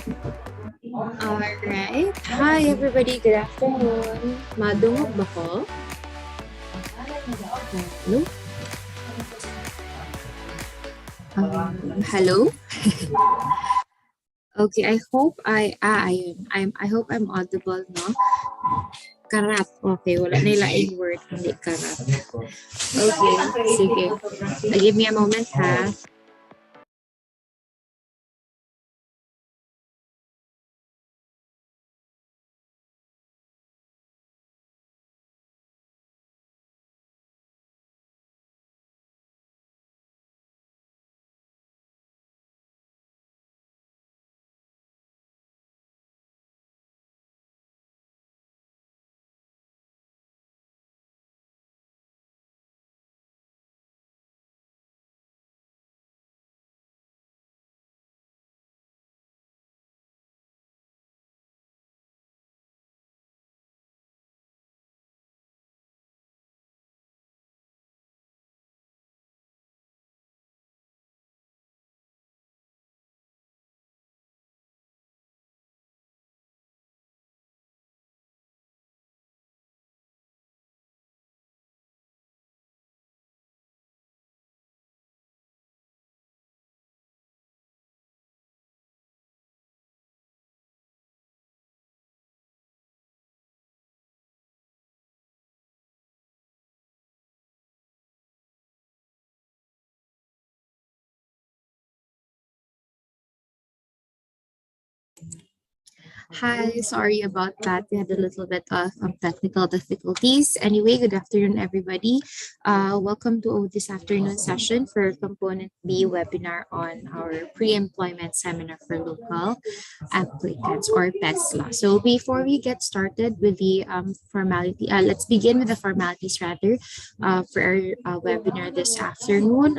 Alright. Hi everybody, good afternoon. Madungog ba ko? Hello? Hello? Okay, I hope ayun. I hope I'm audible, no? Karat. Okay, wala na ilaing word, hindi karat. Okay, sige. Give me a moment, ha? Hi, sorry about that. We had a little bit of technical difficulties. Anyway, good afternoon, everybody. Welcome to this afternoon session for Component B webinar on our pre-employment seminar for local applicants or PESLA. So before we get started with the formality, let's begin with the formalities rather for our webinar this afternoon.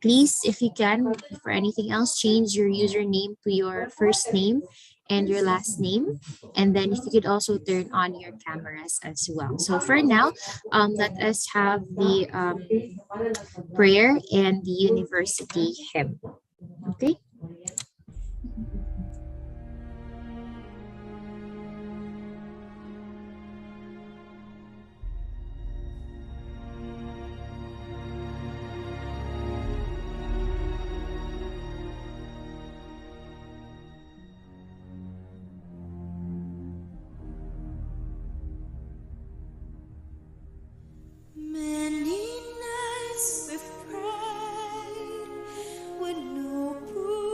Please, if you can, for anything else, change your username to your first name and your last name. And then if you could also turn on your cameras as well. So for now, let us have the prayer and the university hymn. Okay. Many nights we've cried with no proof.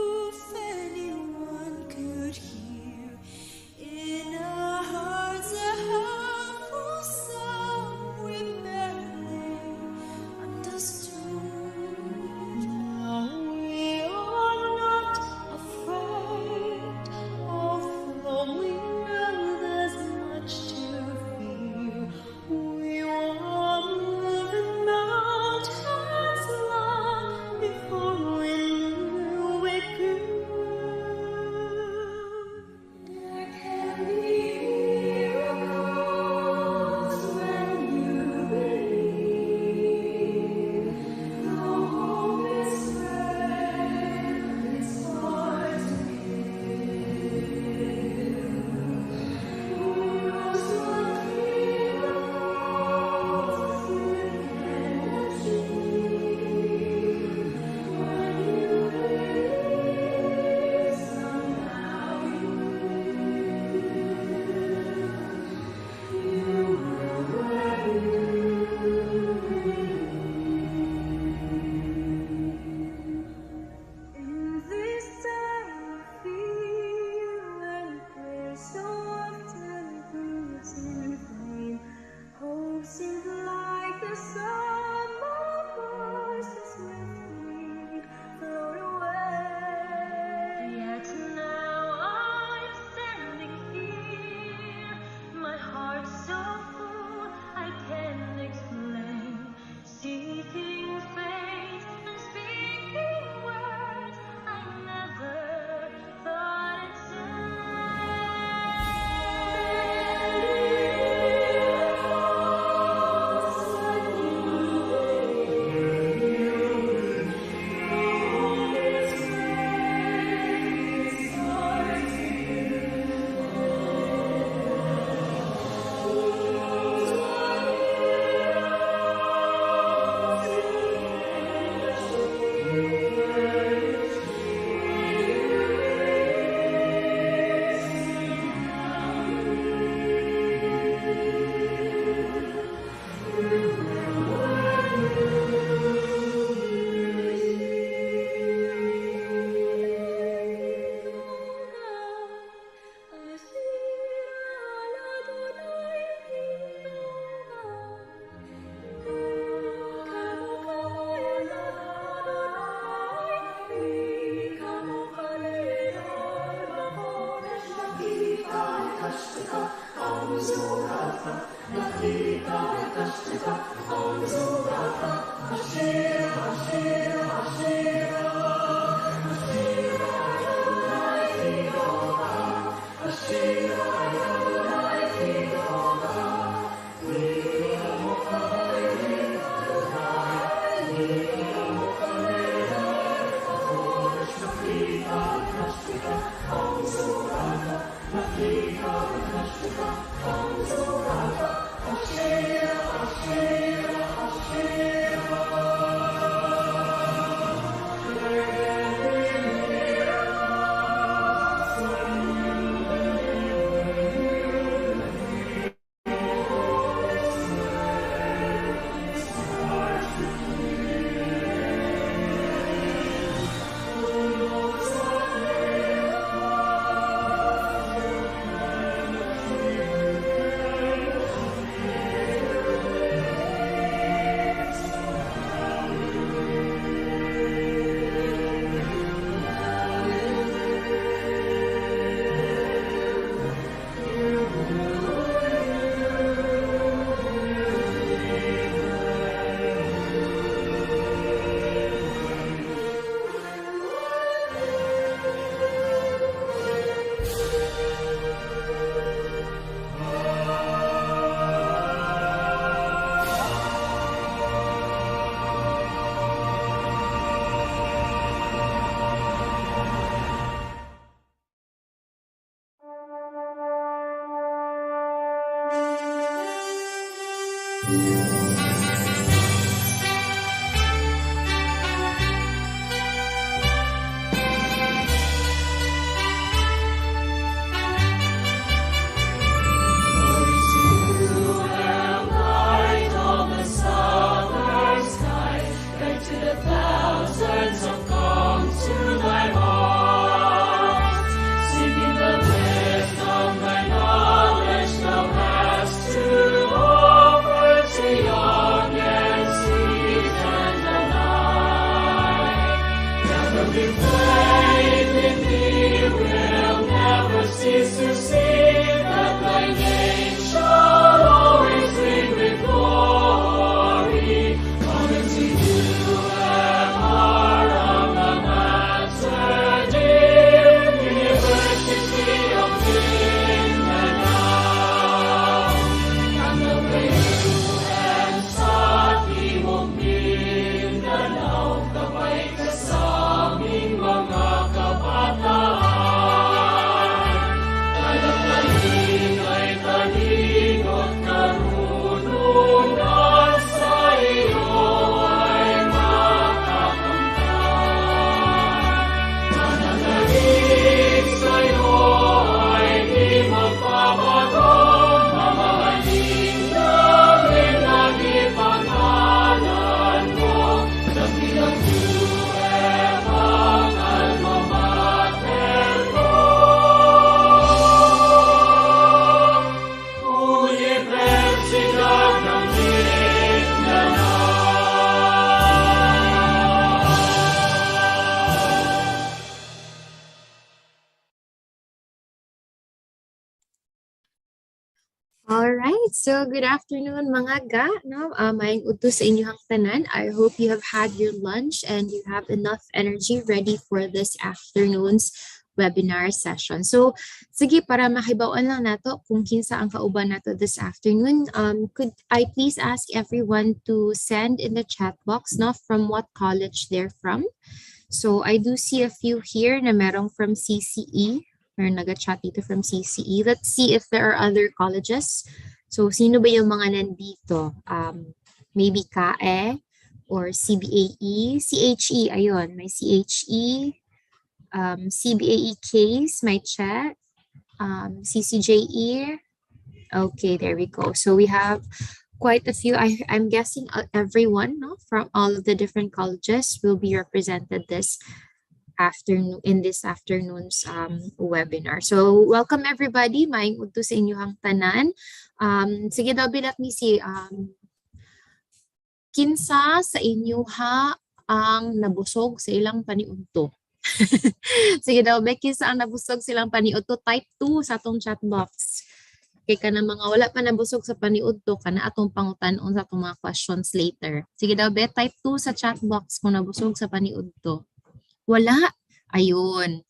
All right, so good afternoon mga ga, no? Maayong udto sa inyong tanan. I hope you have had your lunch and you have enough energy ready for this afternoon's webinar session. So, sige, para mahibawan lang nato kung kinsa ang kauban nato this afternoon, could I please ask everyone to send in the chat box, no, from what college they're from? So, I do see a few here na merong from CCE, or nag-chat dito from CCE. Let's see if there are other colleges. So, sino ba yung mga nandito? Maybe KAE or CBAE, CHE, ayun, may CHE, CBAE case, may check, CCJE. Okay, there we go. So we have quite a few. I'm guessing everyone, no, from all of the different colleges will be represented this afternoon in this afternoon's webinar. So welcome everybody. Maayong udto sa inyong tanan. Sige daw bilat ni si kinsa sa inyo ha ang nabusog sa ilang paniudto. Sige daw Becky, sa ang nabusog silang paniudto, type 2 sa atong chat box. Kay ka na mga wala pa nabusog sa paniudto ka na atong pangutan-on sa atong mga questions later. Sige daw, be, type 2 sa chat box kung nabusog sa paniudto. Wala. Ayun.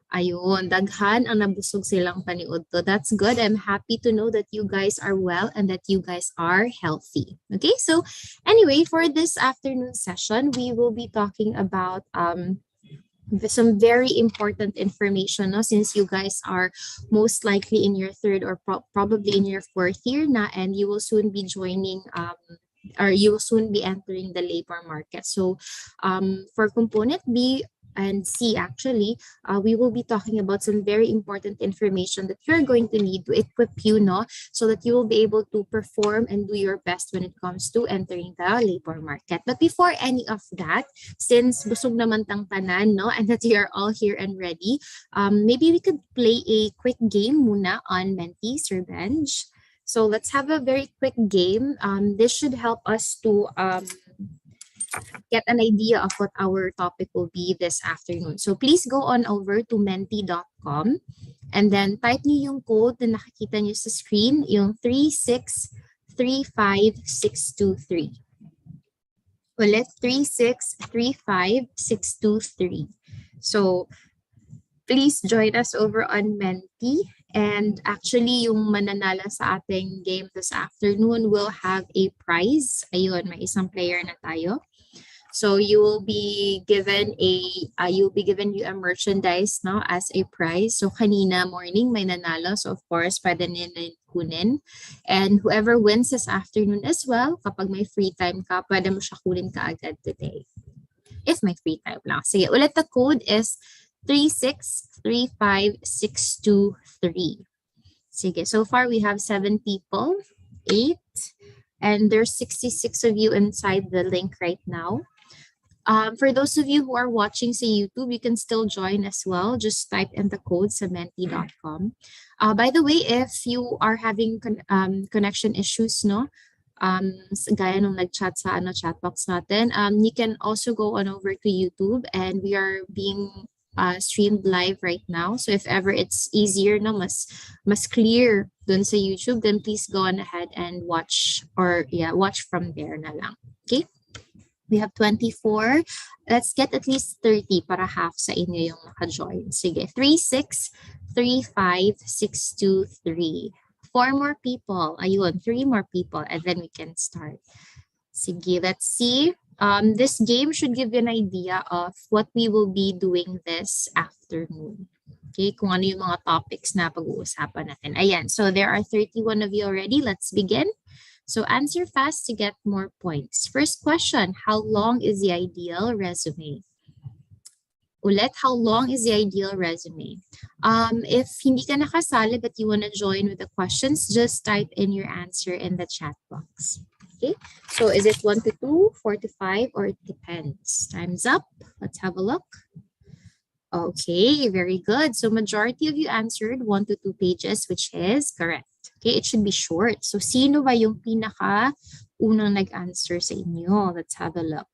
Ayun, daghan ang nabusog silang paniudto. That's good. I'm happy to know that you guys are well and that you guys are healthy. Okay, so anyway, for this afternoon session, we will be talking about some very important information, no? Since you guys are most likely in your third or probably in your fourth year na, and you will soon be joining or you will soon be entering the labor market. So for component B and C, actually, we will be talking about some very important information that you're going to need to equip you, no, so that you will be able to perform and do your best when it comes to entering the labor market. But before any of that, since busog naman tang tanan, no, and that you are all here and ready, maybe we could play a quick game muna on Menti's Revenge. So let's have a very quick game. This should help us to get an idea of what our topic will be this afternoon. So please go on over to menti.com and then type niyo yung code na nakikita niyo sa screen, yung 3635623. Ulit, 3635623. So please join us over on Menti. And actually, yung mananala sa ating game this afternoon will have a prize. Ayun, may isang player na tayo. So you will be given you a merchandise, no, as a prize. So kanina morning may nanalo, so of course pwede nila kunin. And whoever wins this afternoon as well, kapag may free time ka, pwede mo siya kunin kaagad today. If may free time lang. Sige, ulit, the code is 3635623. Sige, so far we have 7 people, 8, and there's 66 of you inside the link right now. For those of you who are watching sa YouTube, you can still join as well. Just type in the code sa menti.com. By the way, if you are having connection issues, no, gaya nung nag-chat sa chat box natin, you can also go on over to YouTube, and we are being streamed live right now. So if ever it's easier, no, mas clear dun sa YouTube, then please go on ahead and watch, or watch from there na lang. Okay? We have 24. Let's get at least 30 para half sa inyo yung naka-join. Sige, 3635623. 4 more people. Ayun, 3 more people, and then we can start. Sige, let's see. This game should give you an idea of what we will be doing this afternoon. Okay, kung ano yung mga topics na pag-uusapan natin. Ayan, so there are 31 of you already. Let's begin. So answer fast to get more points. First question, how long is the ideal resume? Ulit, how long is the ideal resume? If hindi ka nakasali but you want to join with the questions, just type in your answer in the chat box. Okay, so is it 1 to 2, 4 to 5, or it depends? Time's up. Let's have a look. Okay, very good. So majority of you answered 1 to 2 pages, which is correct. Okay, it should be short. So sino ba yung pinaka unang nag-answer sa inyo? Let's have a look.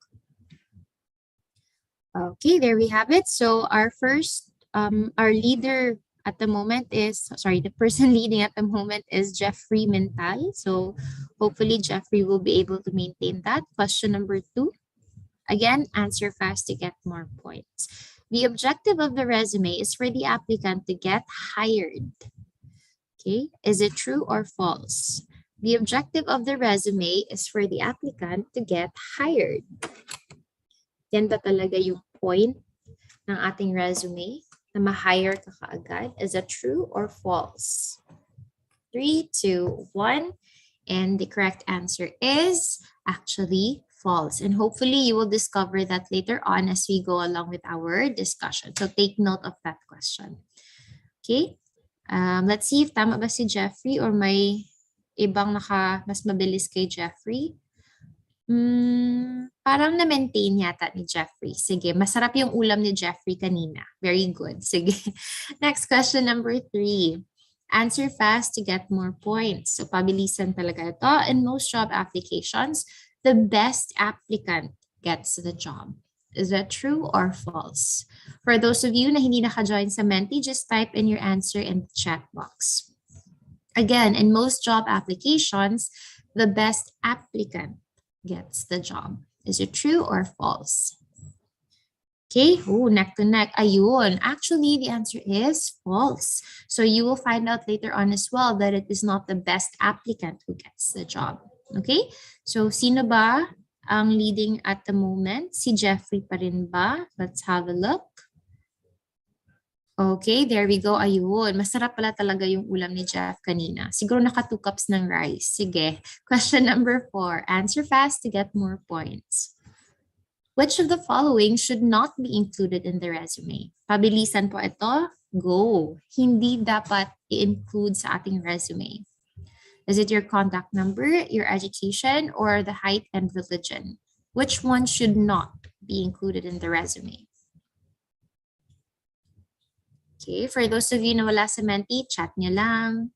Okay, there we have it. So our first, our leader at the moment is, sorry, the person leading at the moment is Jeffrey Mental. So hopefully Jeffrey will be able to maintain that. Question number 2. Again, answer fast to get more points. The objective of the resume is for the applicant to get hired. Okay, is it true or false? The objective of the resume is for the applicant to get hired. Yan ba talaga yung point ng ating resume, na ma-hire ka kaagad? Is that true or false? 3, 2, 1. And the correct answer is actually false. And hopefully you will discover that later on as we go along with our discussion. So take note of that question. Okay. Let's see if tama ba si Jeffrey or may ibang mas mabilis kay Jeffrey. Parang na-maintain yata ni Jeffrey. Sige, masarap yung ulam ni Jeffrey kanina. Very good. Sige. Next question, number 3. Answer fast to get more points. So pabilisan talaga ito. In most job applications, the best applicant gets the job. Is that true or false? For those of you na hindi naka-join sa Menti, just type in your answer in the chat box. Again, in most job applications, the best applicant gets the job. Is it true or false? Okay, oh, neck to neck. Ayun. Actually, the answer is false. So you will find out later on as well that it is not the best applicant who gets the job. Okay, so sino ba ang leading at the moment? Si Jeffrey pa rin ba? Let's have a look. Okay, there we go. Ayun. Masarap pala talaga yung ulam ni Jeff kanina. Siguro naka 2 cups ng rice. Sige. Question number 4. Answer fast to get more points. Which of the following should not be included in the resume? Pabilisan po ito. Go. Hindi dapat i-include sa ating resume. Is it your contact number, your education, or the height and religion? Which one should not be included in the resume? Okay, for those of you na wala sa Menti, chat nyo lang.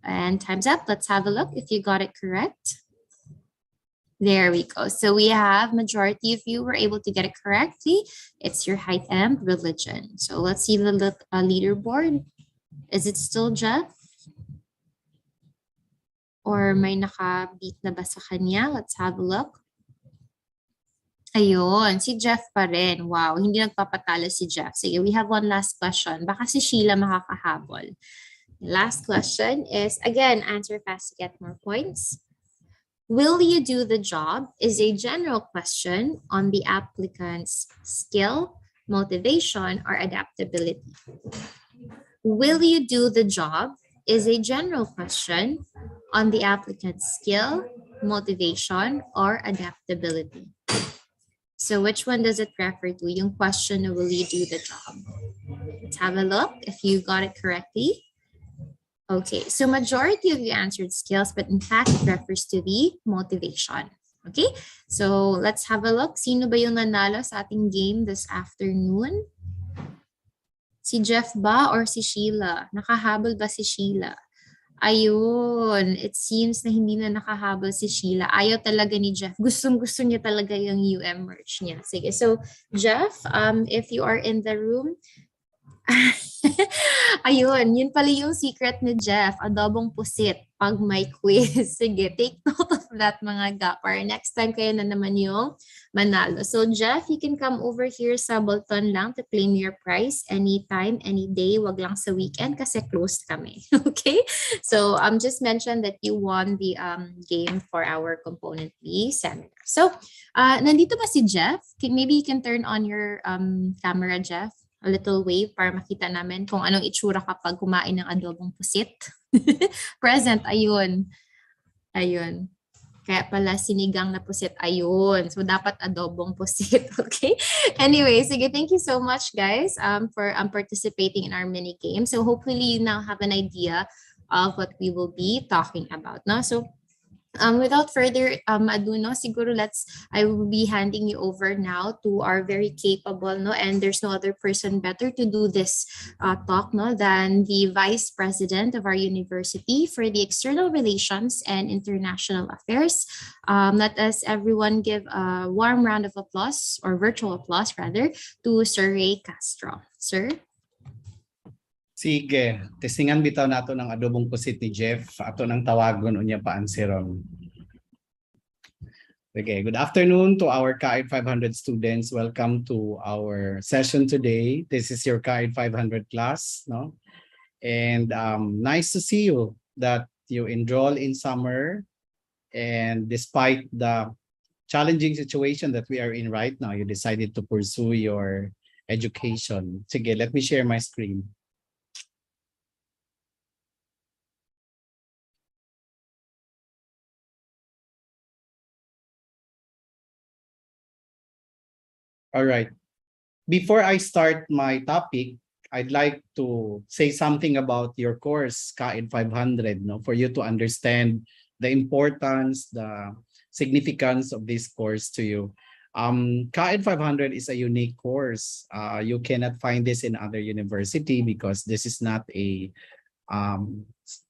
And time's up. Let's have a look if you got it correct. There we go. So we have majority of you were able to get it correctly. It's your height and religion. So let's see the leaderboard. Is it still Jeff? Or may naka-beat na ba sa kanya? Let's have a look. Ayun, si Jeff pa rin. Wow, hindi nagpapatalo si Jeff. Sige, we have one last question. Baka si Sheila makakahabol. Last question is, again, answer fast to get more points. Will you do the job is a general question on the applicant's skill, motivation, or adaptability. Will you do the job is a general question on the applicant's skill, motivation, or adaptability. So which one does it refer to? Yung question, will you do the job? Let's have a look if you got it correctly. Okay, so majority of you answered skills, but in fact, it refers to the motivation. Okay, so let's have a look. Sino ba yung nanalo sa ating game this afternoon? Si Jeff ba or si Sheila? Nakahabol ba si Sheila? Ayun, it seems na hindi na nakahabol si Sheila. Ayaw talaga ni Jeff. Gustong-gusto niya talaga yung UM merch niya. Sige, so Jeff, if you are in the room, ayun, yun pala yung secret ni Jeff, adobong pusit pag may quiz. Sige, take note of that mga gapar. Next time kayo na naman yung manalo. So Jeff, you can come over here sa Bolton lang to claim your prize anytime, any day. Wag lang sa weekend kasi closed kami. Okay? So just mention that you won the game for our component B seminar. So nandito ba si Jeff? Maybe you can turn on your camera, Jeff. A little wave para makita namin kung anong itsura kapag kumain ng adobong pusit. Present, ayun. Ayun. Kaya pala sinigang na pusit, ayun. So dapat adobong pusit, okay? Anyway, sige, thank you so much guys for participating in our mini game. So hopefully you now have an idea of what we will be talking about. No? So without further ado, no, siguro I will be handing you over now to our very capable, no, and there's no other person better to do this talk, no, than the Vice President of our university for the External Relations and International Affairs. Let us everyone give a warm round of applause, or virtual applause rather, to Sir Ray Castro. Sir? Sige, testingan bitaw nato ng adobong pusit ni Jeff. Ato nang tawagon unya pa answeron. Okay, good afternoon to our KAID 500 students. Welcome to our session today. This is your KAID 500 class, no? And nice to see you that you enroll in summer, and despite the challenging situation that we are in right now, you decided to pursue your education. Sige, let me share my screen. All right. Before I start my topic, I'd like to say something about your course, KAID 500, no, for you to understand the importance, the significance of this course to you. KAID 500 is a unique course. You cannot find this in other university because this is not a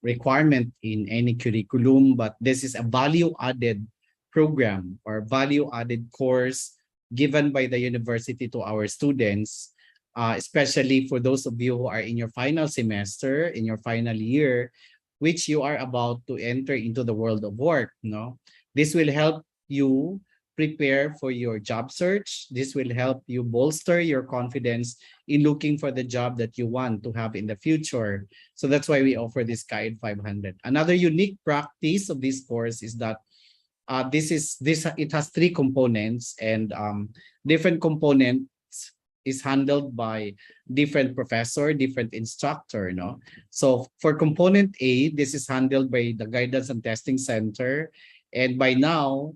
requirement in any curriculum, but this is a value-added program or value-added course given by the university to our students, especially for those of you who are in your final semester, in your final year. which you are about to enter into the world of work. No, this will help you prepare for your job search. This will help you bolster your confidence in looking for the job that you want to have in the future. So that's why we offer this Guide 500. Another unique practice of this course is that this it has three components, and different components is handled by different professor, different instructor. No, so for component A, this is handled by the Guidance and Testing Center. And by now,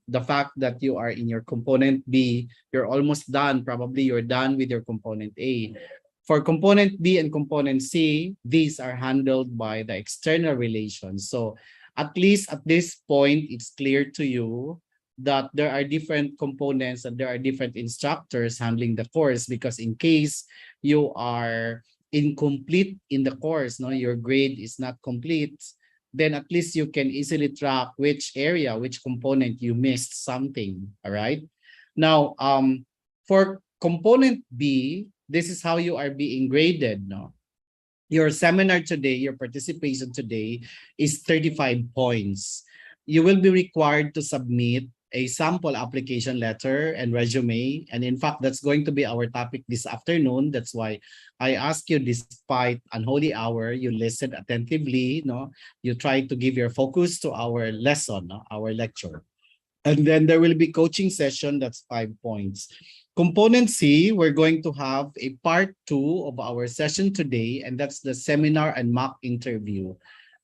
the fact that you are in your component B, you're almost done. Probably you're done with your component A. For component B and component C, these are handled by the external relations. So at least at this point, it's clear to you that there are different components and there are different instructors handling the course, because in case you are incomplete in the course, no, your grade is not complete, then at least you can easily track which area, which component you missed something. All right. Now, for component B, this is how you are being graded. No, your seminar today, your participation today is 35 points. You will be required to submit a sample application letter and resume. And in fact, that's going to be our topic this afternoon. That's why I ask you, despite unholy hour, you listen attentively, no? You try to give your focus to our lesson, no? Our lecture. And then there will be coaching session, that's 5 points. Component C, we're going to have a part 2 of our session today, and that's the seminar and mock interview.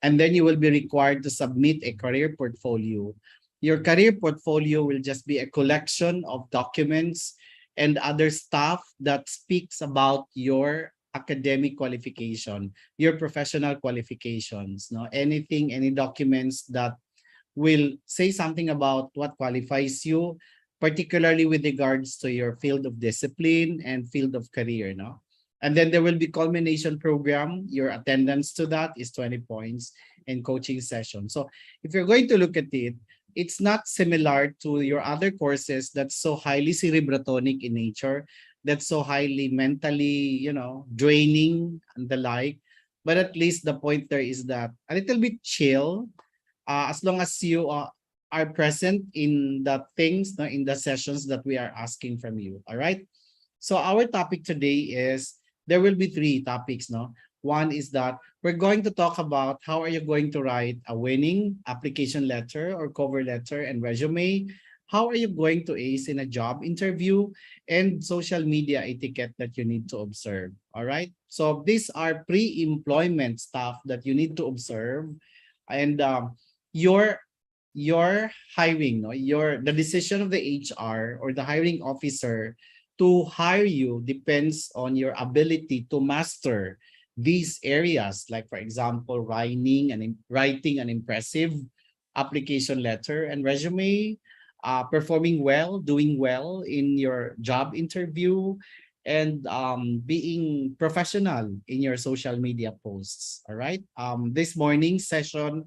And then you will be required to submit a career portfolio. Your career portfolio will just be a collection of documents and other stuff that speaks about your academic qualification, your professional qualifications, no? Anything, any documents that will say something about what qualifies you, particularly with regards to your field of discipline and field of career. No? And then there will be culmination program. Your attendance to that is 20 points, and coaching session. So if you're going to look at it, it's not similar to your other courses that's so highly cerebratonic in nature, that's so highly mentally, draining and the like. But at least the point there is that a little bit chill, as long as you are present in the things, no, in the sessions that we are asking from you. All right. So our topic today is, there will be 3 topics. No, one is that we're going to talk about how are you going to write a winning application letter or cover letter and resume. How are you going to ace in a job interview, and social media etiquette that you need to observe. All right. So these are pre-employment stuff that you need to observe, and your hiring, no, the decision of the HR or the hiring officer to hire you depends on your ability to master these areas, like for example, writing an impressive application letter and resume, performing well, doing well in your job interview, and being professional in your social media posts. All right. This morning session,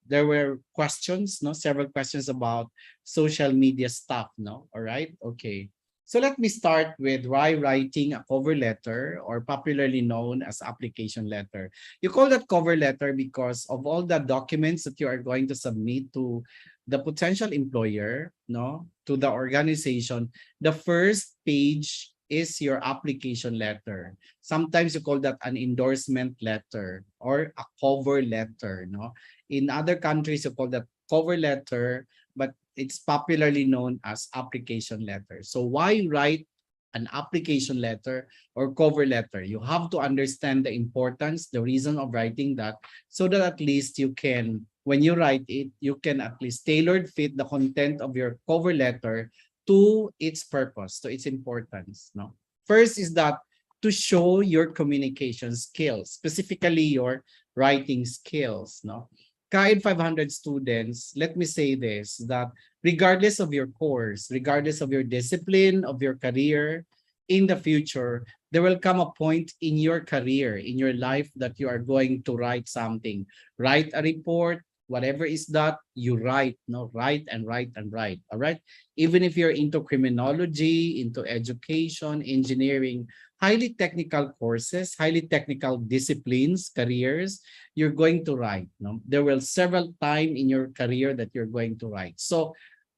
there were questions, no, several questions about social media stuff. No, all right, okay. So let me start with why writing a cover letter, or popularly known as application letter. You call that cover letter because of all the documents that you are going to submit to the potential employer, no, to the organization. The first page is your application letter. Sometimes you call that an endorsement letter or a cover letter. No, in other countries you call that cover letter, but it's popularly known as application letter. So why write an application letter or cover letter? You have to understand the importance, the reason of writing that, so that at least you can, when you write it, you can at least tailored fit the content of your cover letter to its purpose, to its importance. No, first is that to show your communication skills, specifically your writing skills. No, CAID 500 students, let me say this, that regardless of your course, regardless of your discipline, of your career, in the future, there will come a point in your career, in your life, that you are going to write something, write a report, Whatever is that, you write, no, write and write and write. All right. Even if you're into criminology, into education, engineering, highly technical courses, highly technical disciplines, careers, you're going to write. No, there will several time in your career that you're going to write. So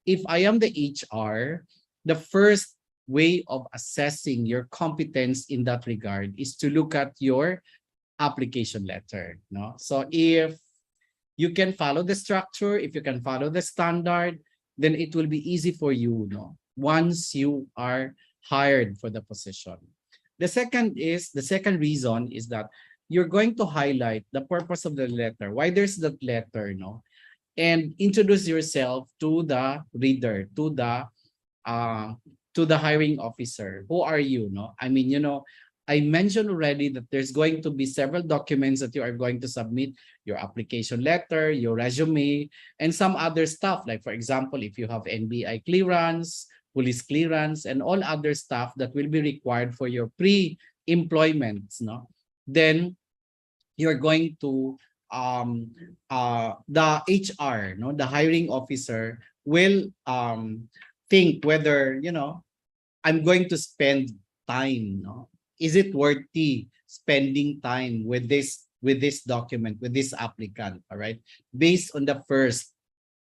if I am the HR, the first way of assessing your competence in that regard is to look at your application letter. No, so if you can follow the structure, if you can follow the standard, then it will be easy for you, no, once you are hired for the position. The second reason is that you're going to highlight the purpose of the letter, why there's that letter, no, and introduce yourself to the reader, uh to the hiring officer. Who are you? No, I mean, I mentioned already that there's going to be several documents that you are going to submit: your application letter, your resume, and some other stuff. Like, for example, if you have NBI clearance, police clearance, and all other stuff that will be required for your pre-employment, no, then you're going to the HR, no, the hiring officer will think whether, I'm going to spend time, no? Is it worthy spending time with this document, with this applicant, all right? Based on the first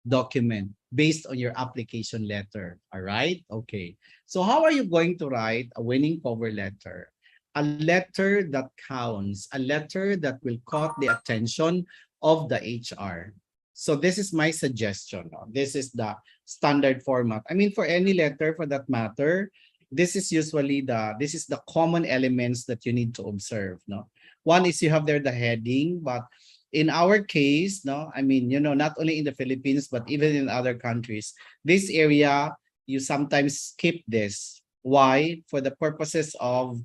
document, based on your application letter, all right? Okay. So how are you going to write a winning cover letter? A letter that counts, a letter that will caught the attention of the HR. So this is my suggestion. No? This is the standard format. I mean, for any letter for that matter, this is usually this is the common elements that you need to observe. No, one is you have there the heading, but in our case, no, I mean, not only in the Philippines, but even in other countries, this area, you sometimes skip this. Why? For the purposes of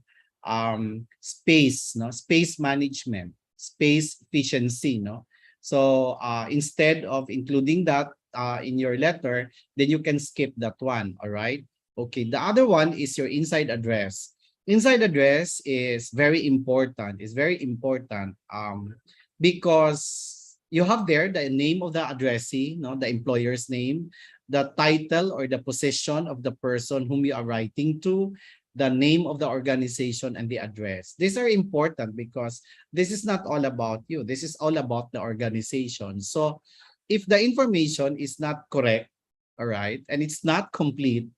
space, no, space management, space efficiency, no. So instead of including that in your letter, then you can skip that one. All right. Okay, the other one is your inside address. Inside address is very important. It's very important because you have there the name of the addressee, no, the employer's name, the title or the position of the person whom you are writing to, the name of the organization, and the address. These are important because this is not all about you. This is all about the organization. So if the information is not correct, all right, and it's not complete,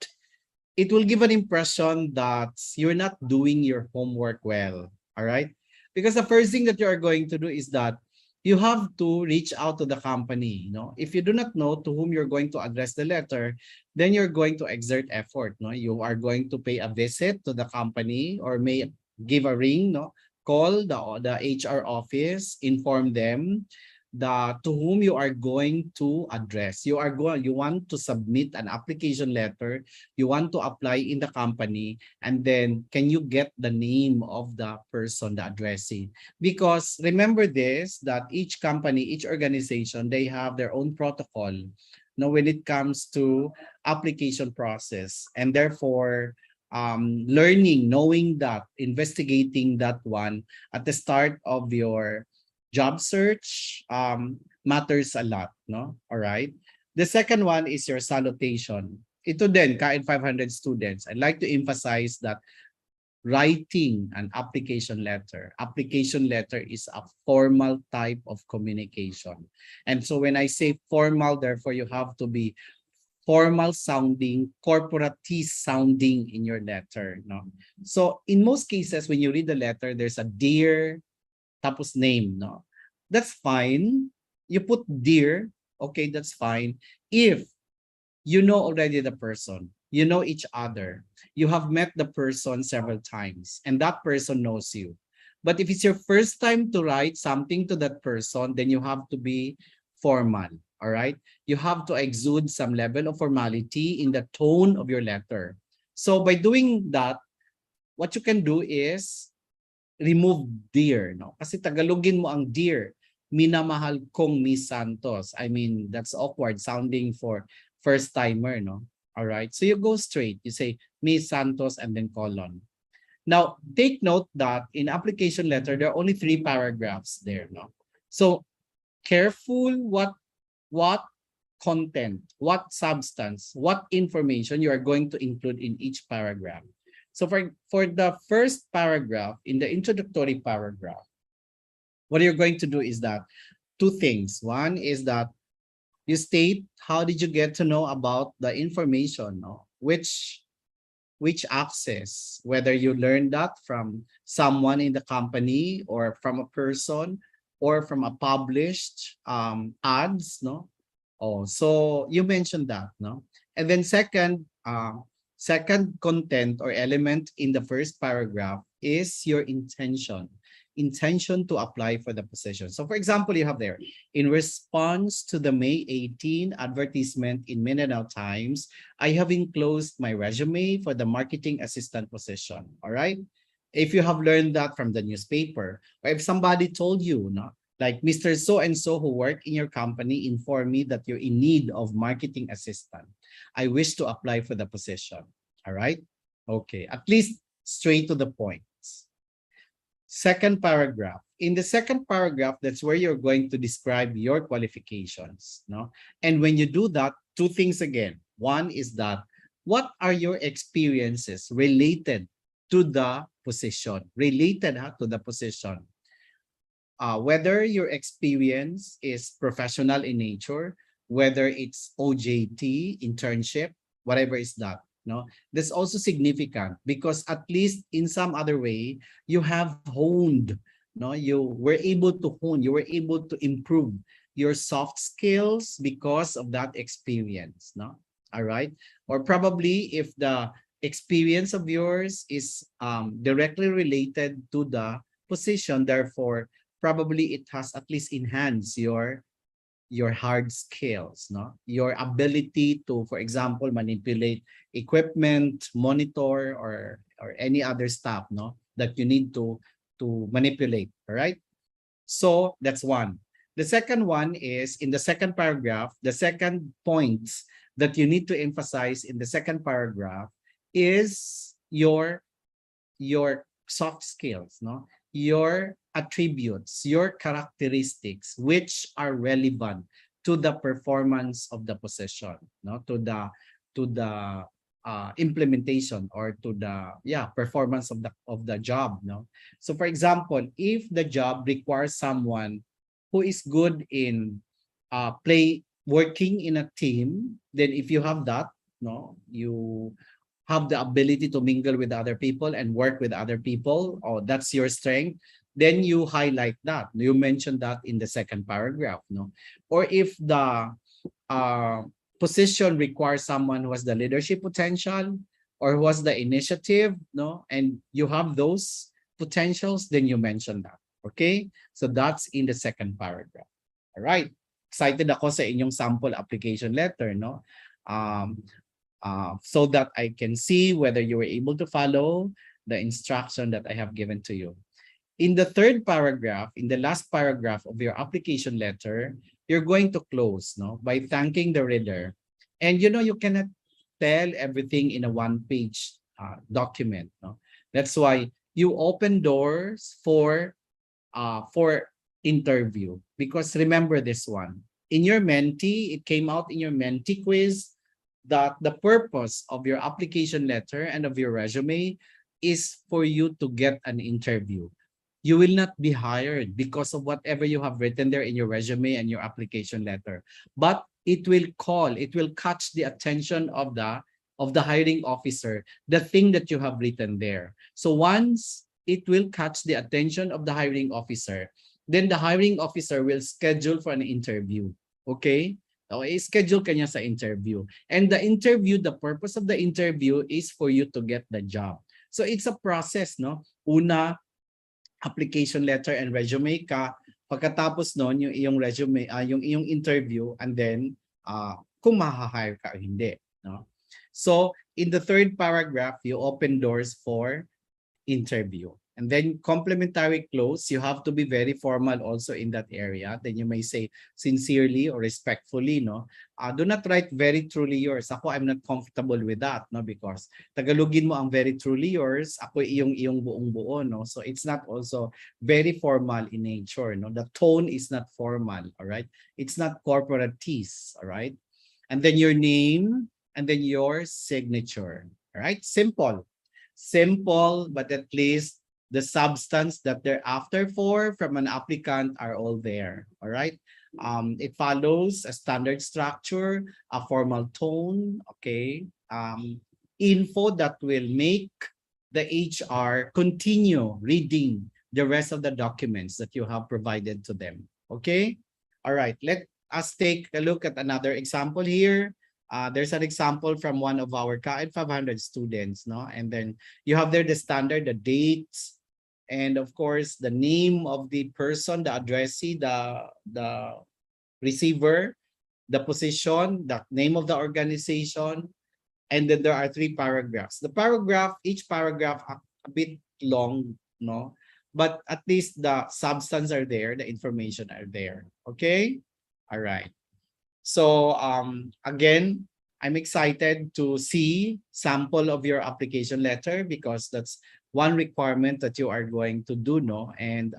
it will give an impression that you're not doing your homework well, all right? Because the first thing that you are going to do is that you have to reach out to the company, If you do not know to whom you're going to address the letter, then you're going to exert effort, You are going to pay a visit to the company or may give a ring, Call the HR office, inform them to whom you are going to address. You want to submit an application letter, you want to apply in the company, and then can you get the name of the person, the addressee? Because remember this, that each company, each organization, they have their own protocol when it comes to application process, and therefore knowing that, investigating that one at the start of your job search matters a lot, no? All right. The second one is your salutation. Ito din, KAID 500 students, I'd like to emphasize that writing an application letter. Application letter is a formal type of communication. And so when I say formal, therefore you have to be formal sounding, corporatist sounding in your letter, no? So in most cases, when you read the letter, there's a dear, tapos name, no? That's fine. You put dear, okay, that's fine. If you know already the person, you know each other, you have met the person several times, and that person knows you. But if it's your first time to write something to that person, then you have to be formal, all right? You have to exude some level of formality in the tone of your letter. So by doing that, what you can do is remove dear, no? Kasi Tagalogin mo ang dear. Minamahal kong Miss Santos. I mean, that's awkward sounding for first timer, no? All right. So you go straight. You say Miss Santos and then colon. Now, take note that in application letter, there are only 3 paragraphs there, no? So careful what content, what substance, what information you are going to include in each paragraph. So for the first paragraph, in the introductory paragraph, what you're going to do is that two things. One is that you state how did you get to know about the information, no? Which access, whether you learned that from someone in the company or from a person or from a published ads, no? Oh, so you mentioned that, no? And then second content or element in the first paragraph is your intention to apply for the position. So for example, you have there, in response to the May 18 advertisement in Mindanao Times, I have enclosed my resume for the marketing assistant position. All right. If you have learned that from the newspaper, or if somebody told you, no, like Mr. So and so who work in your company informed me that you're in need of marketing assistant. I wish to apply for the position. All right. Okay. At least straight to the point. Second paragraph. In the second paragraph, that's where you're going to describe your qualifications, no? And when you do that, two things again. One is that what are your experiences related to the position? To the position. Whether your experience is professional in nature, whether it's OJT, internship, whatever is that. No, that's also significant because at least in some other way you have honed, no, you were able to hone, you were able to improve your soft skills because of that experience, no? All right. Or probably if the experience of yours is directly related to the position, therefore probably it has at least enhanced your hard skills, no? Your ability to, for example, manipulate equipment, monitor, or any other stuff, no, that you need to manipulate. All right. So that's one. The second one is in the second paragraph, the second points that you need to emphasize in the second paragraph is your soft skills, no? Your attributes, your characteristics, which are relevant to the performance of the position, no? To the implementation or to the performance of the job, no? So for example, if the job requires someone who is good in working in a team, then if you have that, no, you have the ability to mingle with other people and work with other people, or that's your strength, then you highlight that. You mentioned that in the second paragraph, no? Or if the position requires someone who has the leadership potential or who has the initiative, no, and you have those potentials, then you mention that. Okay, so that's in the second paragraph. All right, excited ako sa inyong sample application letter, no? So that I can see whether you were able to follow the instruction that I have given to you. In the third paragraph, in the last paragraph of your application letter, you're going to close, no, by thanking the reader. And you know, you cannot tell everything in a one-page document, no? That's why you open doors for interview. Because remember this one, in your Menti, it came out in your Menti quiz that the purpose of your application letter and of your resume is for you to get an interview. You will not be hired because of whatever you have written there in your resume and your application letter, but it will catch the attention of the hiring officer, the thing that you have written there. So once it will catch the attention of the hiring officer, then the hiring officer will schedule for an interview. Okay? Okay, schedule kanya sa interview. And the interview, the purpose of the interview is for you to get the job. So it's a process, no? Una, application letter and resume ka. Pagkatapos noon, yung iyong resume, yung iyong interview, and then kung ma-hire ka o hindi, no? So in the third paragraph, you open doors for interview. And then complementary clause, you have to be very formal also in that area. Then you may say sincerely or respectfully, no? Do not write very truly yours. Ako, I'm not comfortable with that, no? Because Tagalogin mo ang very truly yours, ako iyong buong buo, no? So it's not also very formal in nature, no? The tone is not formal, all right? It's not corporatese, all right? And then your name, and then your signature, all right? Simple. Simple, but at least the substance that they're after for from an applicant are all there, all right? It follows a standard structure, a formal tone, okay? Info that will make the HR continue reading the rest of the documents that you have provided to them, okay? All right, let us take a look at another example here. There's an example from one of our CAED 500 students, no? And then you have there the standard, the dates, and of course, the name of the person, the addressee, the receiver, the position, the name of the organization, and then there are 3 paragraphs. The paragraph, each paragraph a bit long, no? But at least the substance are there, the information are there, okay? All right. So again, I'm excited to see sample of your application letter because that's one requirement that you are going to do, no? And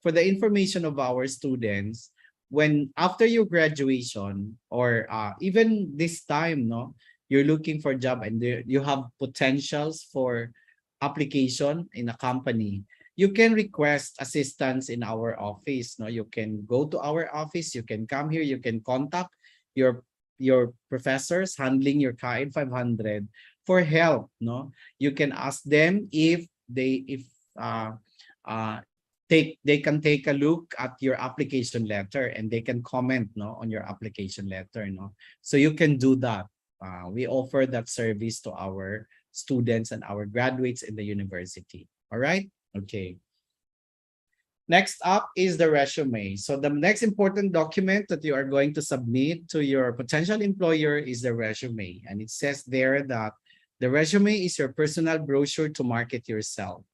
for the information of our students, when after your graduation or even this time, no, you're looking for a job and you have potentials for application in a company, you can request assistance in our office. No, you can go to our office, you can come here, you can contact your professors handling your CAED 500 for help. No, you can ask them if they can take a look at your application letter and they can comment, no, on your application letter, no. So you can do that. We offer that service to our students and our graduates in the university. All right. Okay. Next up is the resume. So the next important document that you are going to submit to your potential employer is the resume. And it says there that the resume is your personal brochure to market yourself.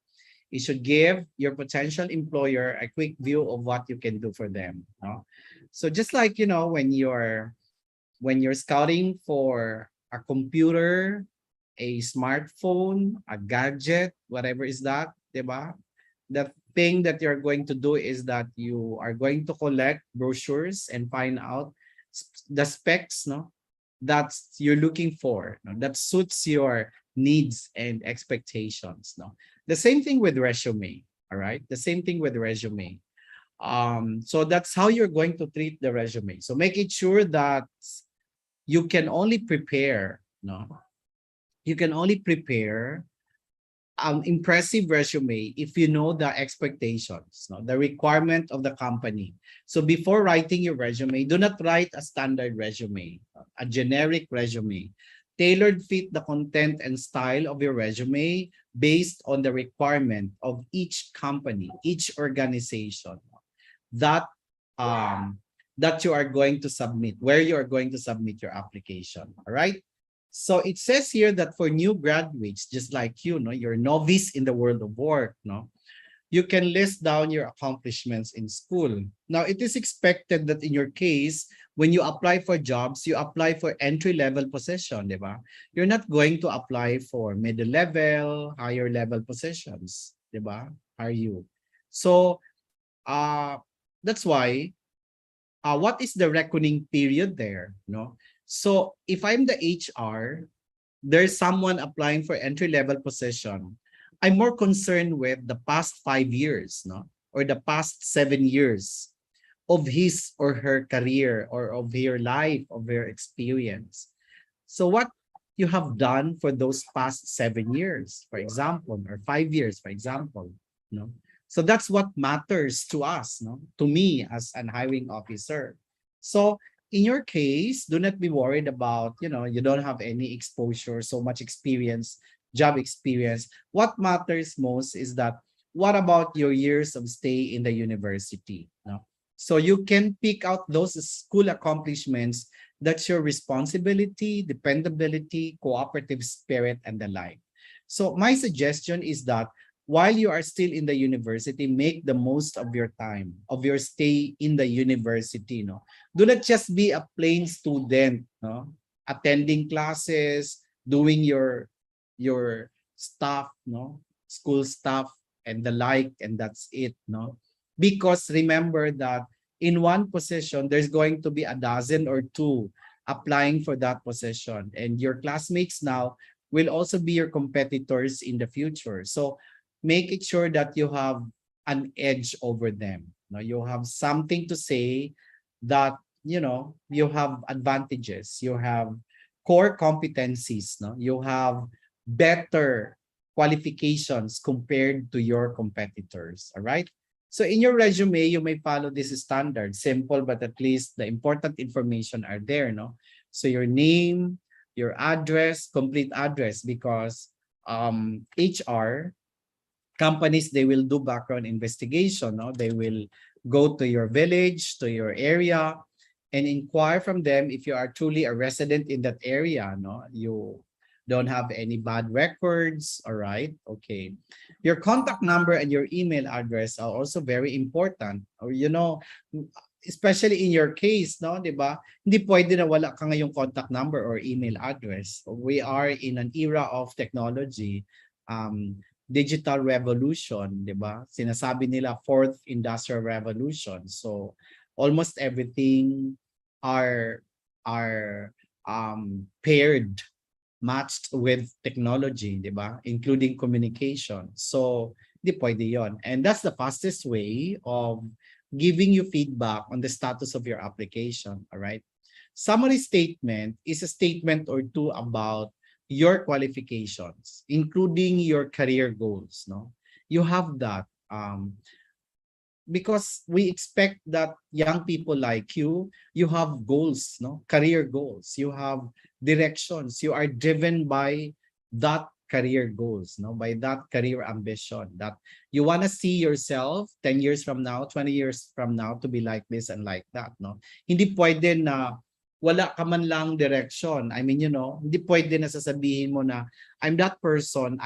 It should give your potential employer a quick view of what you can do for them. No? So just like, you know, when you're scouting for a computer, a smartphone, a gadget, whatever is that, diba? The thing that you're going to do is that you are going to collect brochures and find out the specs, no, that you're looking for, no, that suits your needs and expectations, no. The same thing with resume, all right? The same thing with resume. So that's how you're going to treat the resume. So make it sure that you can only prepare, no, you can only prepare impressive resume if you know the expectations, no, the requirement of the company. So before writing your resume, do not write a standard resume, a generic resume. Tailored fit the content and style of your resume based on the requirement of each company, each organization that that you are going to submit, where you are going to submit your application. All right. So it says here that for new graduates, just like you, no, you're novice in the world of work, no, you can list down your accomplishments in school. Now, it is expected that in your case, when you apply for jobs, you apply for entry-level position, diba? You're not going to apply for middle level, higher level positions, diba? Are you? So that's why what is the reckoning period there, no? So if I'm the HR, there's someone applying for entry-level position, I'm more concerned with the past 5 years, no, or the past 7 years of his or her career or of your life, of your experience. So what you have done for those past 7 years, for example, or 5 years, for example, no. So that's what matters to us, no, to me as an hiring officer. So in your case, do not be worried about, you know, you don't have any exposure, so much experience, job experience. What matters most is that what about your years of stay in the university? No? So you can pick out those school accomplishments. That's your responsibility, dependability, cooperative spirit, and the like. So my suggestion is that while you are still in the university, make the most of your time, of your stay in the university, no? Do not just be a plain student, no? Attending classes, doing your stuff, no? School stuff and the like, and that's it, no? Because remember that in one position, there's going to be a dozen or two applying for that position, and your classmates now will also be your competitors in the future. So make it sure that you have an edge over them. No, you have something to say that you have advantages, you have core competencies, no, you have better qualifications compared to your competitors. All right. So in your resume, you may follow this standard, simple, but at least the important information are there, no? So your name, your address, complete address, because HR companies, they will do background investigation, no? They will go to your village, to your area, and inquire from them if you are truly a resident in that area, no? You don't have any bad records, all right? Okay. Your contact number and your email address are also very important. Or especially in your case, no, 'di ba? Hindi pwede na wala ka ngayong contact number or email address. We are in an era of technology. Digital revolution, 'di ba? Sinasabi nila fourth industrial revolution. So almost everything are paired, matched with technology, 'di ba? Including communication. So di pwede 'yon. And that's the fastest way of giving you feedback on the status of your application, all right? Summary statement is a statement or two about your qualifications, including your career goals, no? You have that because we expect that young people like you have goals, no? Career goals, you have directions, you are driven by that career goals, no? By that career ambition, that you want to see yourself 10 years from now, 20 years from now to be like this and like that, no? Hindi pwede na wala ka man lang direction. I mean, hindi pwede na sasabihin mo na I'm that person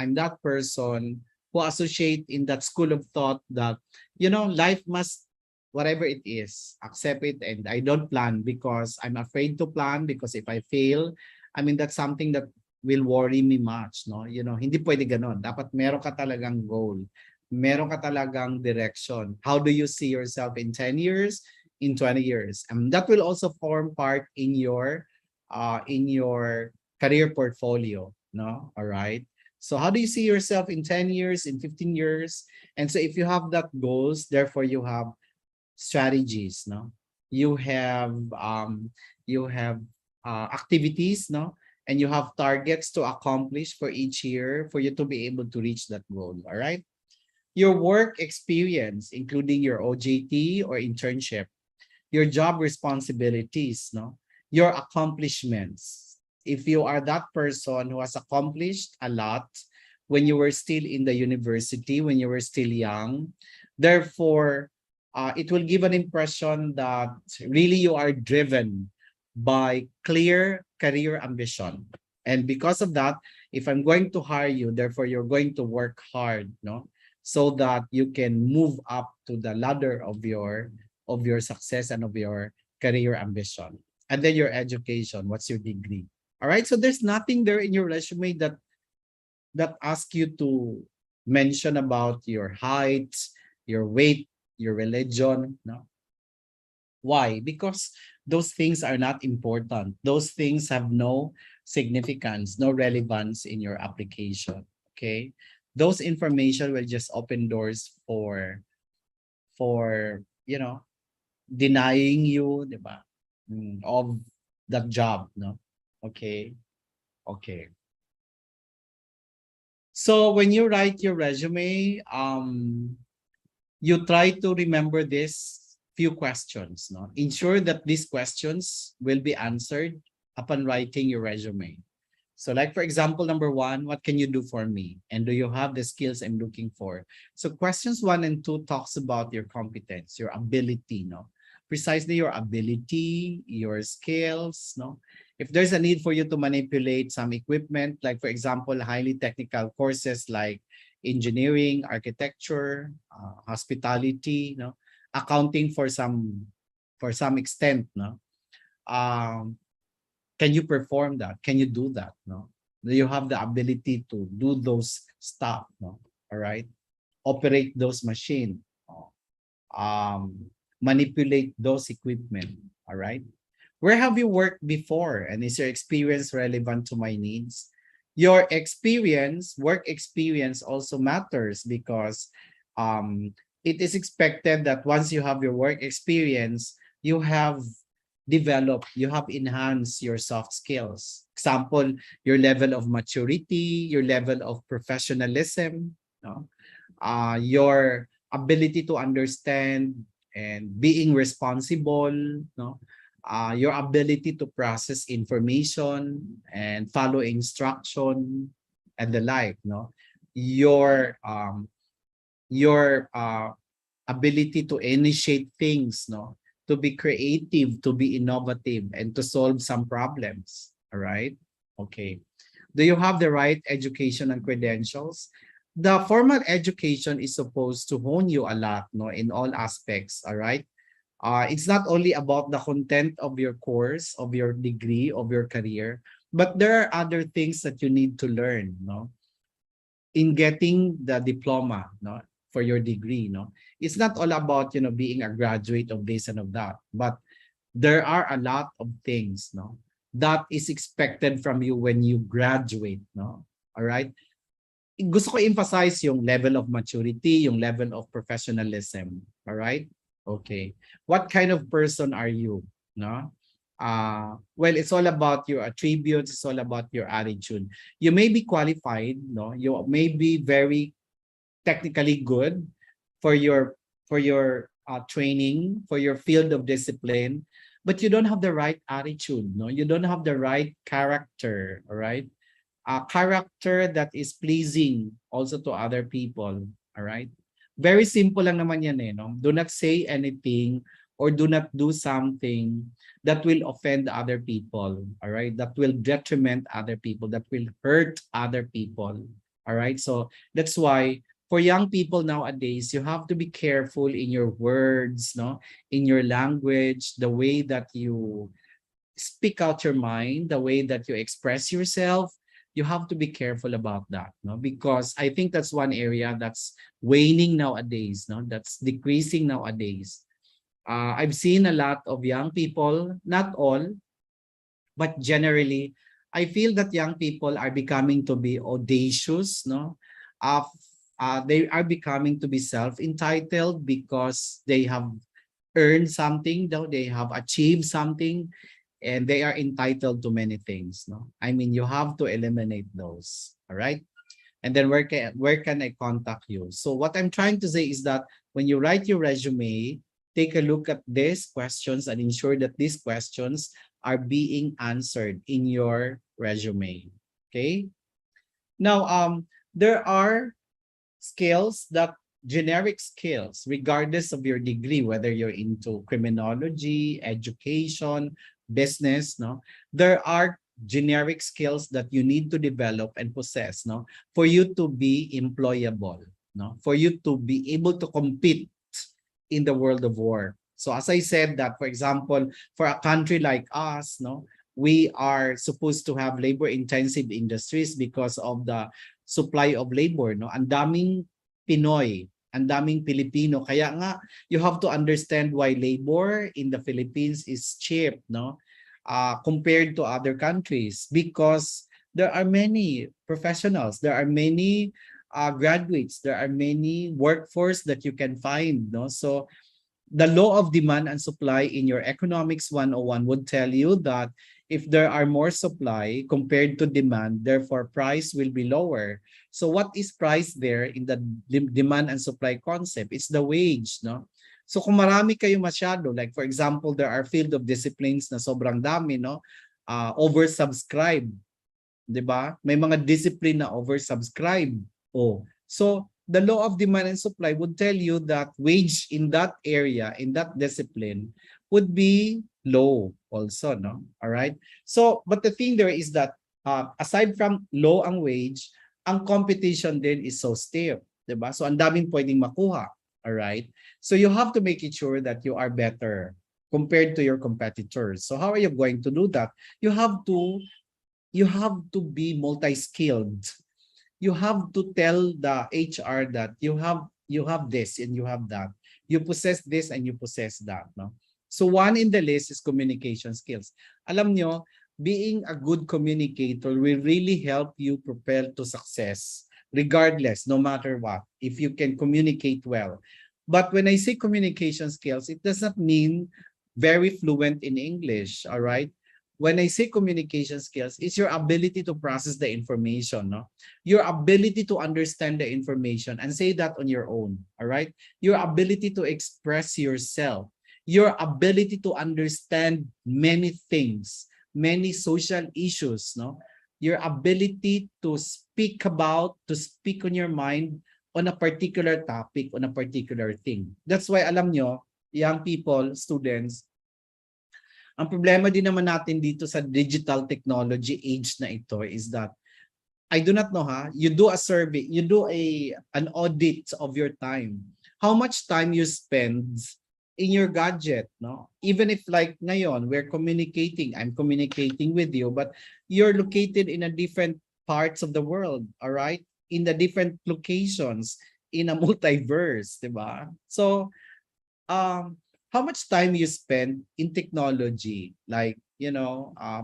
who associate in that school of thought that, life must, whatever it is, accept it, and I don't plan because I'm afraid to plan, because if I fail, I mean, that's something that will worry me much, no? Hindi pwede ganon. Dapat meron ka talagang goal. Meron ka talagang direction. How do you see yourself in 10 years? In 20 years? And that will also form part in your career portfolio, no? All right. So how do you see yourself in 10 years, in 15 years? And so if you have that goals, therefore you have strategies, no? You have activities, no? And you have targets to accomplish for each year for you to be able to reach that goal, all right? Your work experience, including your OJT or internship, your job responsibilities, no? Your accomplishments. If you are that person who has accomplished a lot when you were still in the university, when you were still young, therefore, it will give an impression that really you are driven by clear career ambition. And because of that, if I'm going to hire you, therefore you're going to work hard, no? So that you can move up to the ladder of your success and of your career ambition. And then your education, what's your degree? All right, so there's nothing there in your resume that asks you to mention about your height, your weight, your religion, no? Why? Because those things are not important. Those things have no significance, no relevance in your application, okay? Those information will just open doors for denying you, di ba, of that job, no? Okay. Okay. So when you write your resume, you try to remember this few questions, no? Ensure that these questions will be answered upon writing your resume. So like, for example, number 1, what can you do for me? And do you have the skills I'm looking for? So questions 1 and 2 talks about your competence, your ability, no? Precisely your ability, your skills, no? If there's a need for you to manipulate some equipment, like for example, highly technical courses like engineering, architecture, hospitality, no, accounting for some extent, no. Can you perform that? Can you do that? No, do you have the ability to do those stuff? No, all right, operate those machines, manipulate those equipment. All right. Where have you worked before, and is your experience relevant to my needs? Your experience, work experience also matters because it is expected that once you have your work experience, you have developed, you have enhanced your soft skills. Example, your level of maturity, your level of professionalism, no? Your ability to understand and being responsible, no? Your ability to process information and follow instruction and the like, no? Your ability to initiate things, no? To be creative, to be innovative, and to solve some problems. All right. Okay. Do you have the right education and credentials? The formal education is supposed to hone you a lot, no, in all aspects. All right. It's not only about the content of your course, of your degree, of your career, but there are other things that you need to learn, no, in getting the diploma, no, for your degree, no. It's not all about, being a graduate of this and of that, but there are a lot of things, no, that is expected from you when you graduate, no. All right. Gusto ko emphasize yung level of maturity, yung level of professionalism. All right. Okay. What kind of person are you? No? Well, it's all about your attributes. It's all about your attitude. You may be qualified, no? You may be very technically good for your training, for your field of discipline, but you don't have the right attitude, no? You don't have the right character, all right? A character that is pleasing also to other people, all right? Very simple lang naman yan eh, no? Do not say anything or do not do something that will offend other people, all right? That will detriment other people, that will hurt other people, all right? So that's why for young people nowadays, you have to be careful in your words, no? In your language, the way that you speak out your mind, the way that you express yourself, you have to be careful about that, no? Because I think that's one area that's waning nowadays, no? That's decreasing nowadays. I've seen a lot of young people, not all, but generally, I feel that young people are becoming to be audacious, no? They are becoming to be self-entitled because they have earned something, though they have achieved something, and they are entitled to many things, no? I mean, you have to eliminate those, all right? And then where can I contact you? So what I'm trying to say is that when you write your resume, take a look at these questions and ensure that these questions are being answered in your resume, okay? Now, there are skills that generic skills, regardless of your degree, whether you're into criminology, education, business, no, there are generic skills that you need to develop and possess, no, for you to be employable, no, for you to be able to compete in the world of work. So as I said that, for example, for a country like us, no, we are supposed to have labor intensive industries because of the supply of labor, no. Ang daming Pinoy, ang daming Pilipino. Kaya nga, you have to understand why labor in the Philippines is cheap, no? Compared to other countries, because there are many professionals, there are many graduates, there are many workforce that you can find, no? So the law of demand and supply in your economics 101 would tell you that if there are more supply compared to demand, therefore price will be lower. So what is price there in the demand and supply concept? It's the wage, no? So kung marami kayo masyado, like for example, there are field of disciplines na sobrang dami, no? Oversubscribed, 'di ba? May mga discipline na oversubscribed. Oh, so the law of demand and supply would tell you that wage in that area, in that discipline, would be low also, no? All right. So, but the thing there is that aside from low ang wage, ang competition din is so stiff, 'di ba? So ang daming pwedeng makuha, all right? So you have to make it sure that you are better compared to your competitors. So how are you going to do that? You have to be multi-skilled. You have to tell the HR that you have this and you have that. You possess this and you possess that, no? So one in the list is communication skills. Alam nyo, being a good communicator will really help you propel to success regardless, no matter what, if you can communicate well. But when I say communication skills, it does not mean very fluent in English, all right? When I say communication skills, it's your ability to process the information, no? Your ability to understand the information and say that on your own, all right? Your ability to express yourself, your ability to understand many things, many social issues, no? Your ability to speak on your mind on a particular topic, on a particular thing. That's why alam nyo, young people, students, ang problema din naman natin dito sa digital technology age na ito is that I do not know you do a survey, you do an audit of your time. How much time you spend in your gadget, no? Even if like ngayon we're communicating, I'm communicating with you, but you're located in a different parts of the world, all right? In the different locations in a multiverse, 'di ba? So how much time you spend in technology, like,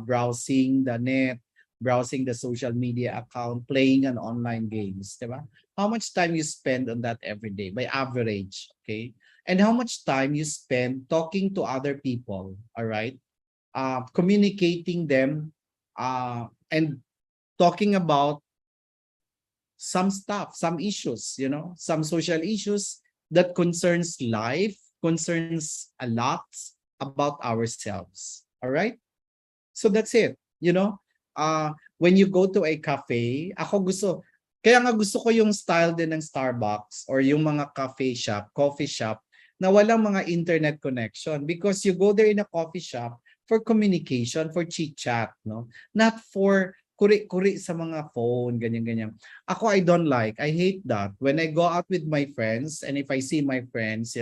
browsing the net, browsing the social media account, playing an online games, diba? How much time you spend on that every day by average, okay? And how much time you spend talking to other people, all right? Communicating them and talking about some stuff, some issues, some social issues that concerns life, concerns a lot about ourselves. All right? So that's it. When you go to a cafe, kaya nga gusto ko yung style din ng Starbucks or yung mga coffee shop na walang mga internet connection, because you go there in a coffee shop for communication, for chit-chat, no? Not for kuri-kuri sa mga phone, ganyan-ganyan. Ako, I hate that. When I go out with my friends and if I see my friends,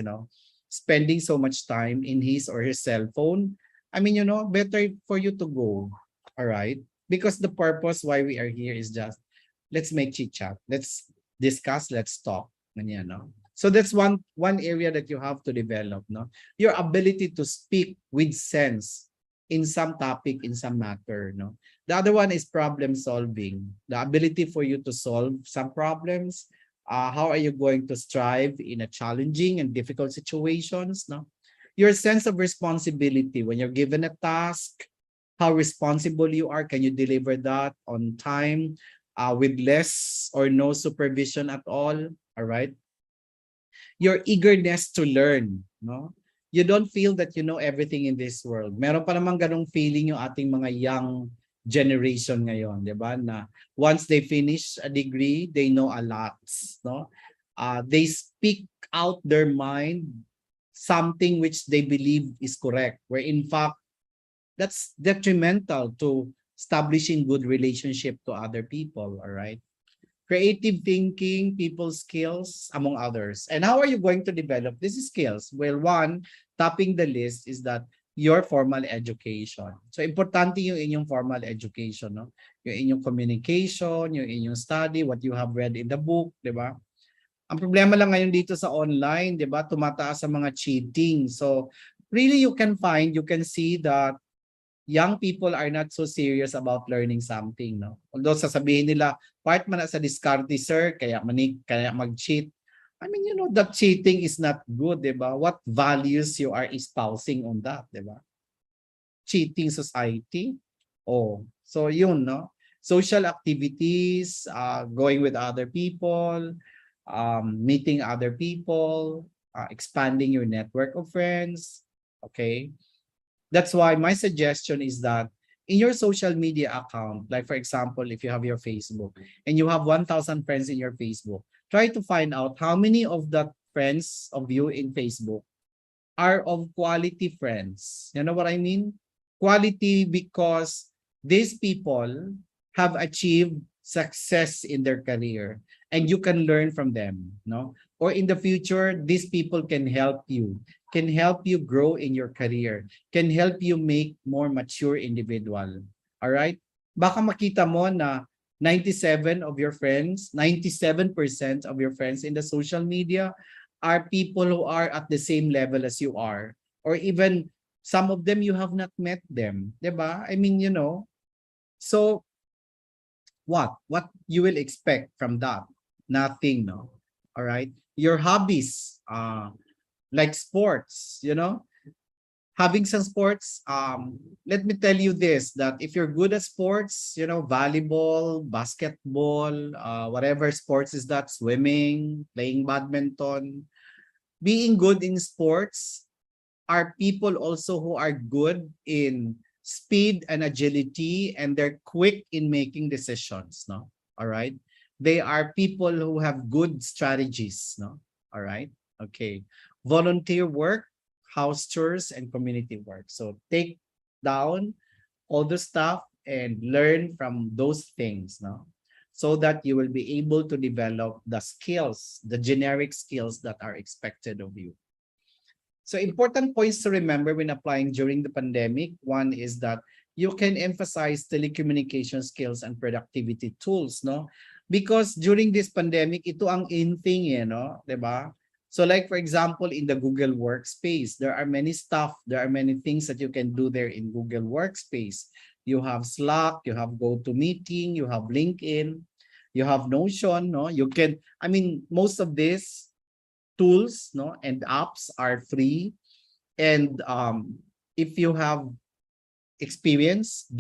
spending so much time in his or her cell phone, I mean, better for you to go, all right? Because the purpose why we are here is just, let's make chit chat, let's discuss, let's talk, ganyan, no? So that's one area that you have to develop, no? Your ability to speak with sense in some topic, in some matter, no? The other one is problem solving, the ability for you to solve some problems. How are you going to strive in a challenging and difficult situations, no? Your sense of responsibility when you're given a task, how responsible you are, can you deliver that on time, with less or no supervision at all right? Your eagerness to learn, no? You don't feel that you know everything in this world. Meron pa namang ganong feeling yung ating mga young generation ngayon, 'di ba? Na once they finish a degree, they know a lot, no? They speak out their mind something which they believe is correct, where in fact that's detrimental to establishing good relationship to other people, all right? Creative thinking, people skills, among others. And how are you going to develop these skills? Well, one, topping the list is that your formal education. So, importante yung inyong formal education, no? Yung inyong communication, yung inyong study, what you have read in the book, di ba? Ang problema lang ngayon dito sa online, di ba? Tumataas sa mga cheating. So, really you can see that young people are not so serious about learning something, no? Although sasabihin nila, part man na sa diskarte, sir, kaya mag-cheat. I mean, that cheating is not good, di ba? What values you are espousing on that, di ba? Cheating society? Oh, so yun, no? Social activities, going with other people, meeting other people, expanding your network of friends, okay? That's why my suggestion is that in your social media account, like for example, if you have your Facebook and you have 1,000 friends in your Facebook, try to find out how many of the friends of you in Facebook are of quality friends. You know what I mean? Quality because these people have achieved success in their career, and you can learn from them, no? Or in the future, these people can help you grow in your career, can help you make more mature individual. All right? Baka makita mo na 97% of your friends in the social media are people who are at the same level as you are, or even some of them you have not met them, 'di ba? I mean, so what you will expect from that? Nothing, no? All right? Your hobbies, like sports, having some sports, let me tell you this, that if you're good at sports, volleyball, basketball, whatever sports is that, swimming, playing badminton, being good in sports are people also who are good in speed and agility, and they're quick in making decisions, no? All right? They are people who have good strategies, no? All right? Okay. Volunteer work, house chores, and community work. So take down all the stuff and learn from those things, no? So that you will be able to develop the skills, the generic skills that are expected of you. So important points to remember when applying during the pandemic. One is that you can emphasize telecommunication skills and productivity tools, no? Because during this pandemic, ito ang in thing, no? 'Di ba? So like for example, in the Google Workspace, there are many things that you can do there in Google Workspace. You have Slack, you have GoToMeeting, you have LinkedIn, you have Notion, no? Most of this tools, no, and apps are free, and if you have experience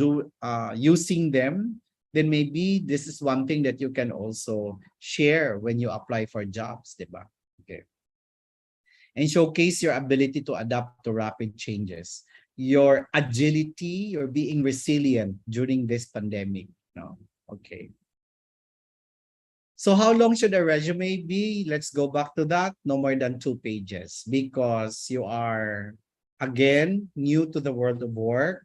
using them, then maybe this is one thing that you can also share when you apply for jobs, diba? Okay. And showcase your ability to adapt to rapid changes, your agility, your being resilient during this pandemic, no? Okay. So how long should a resume be? Let's go back to that. No more than 2 pages, because you are, again, new to the world of work.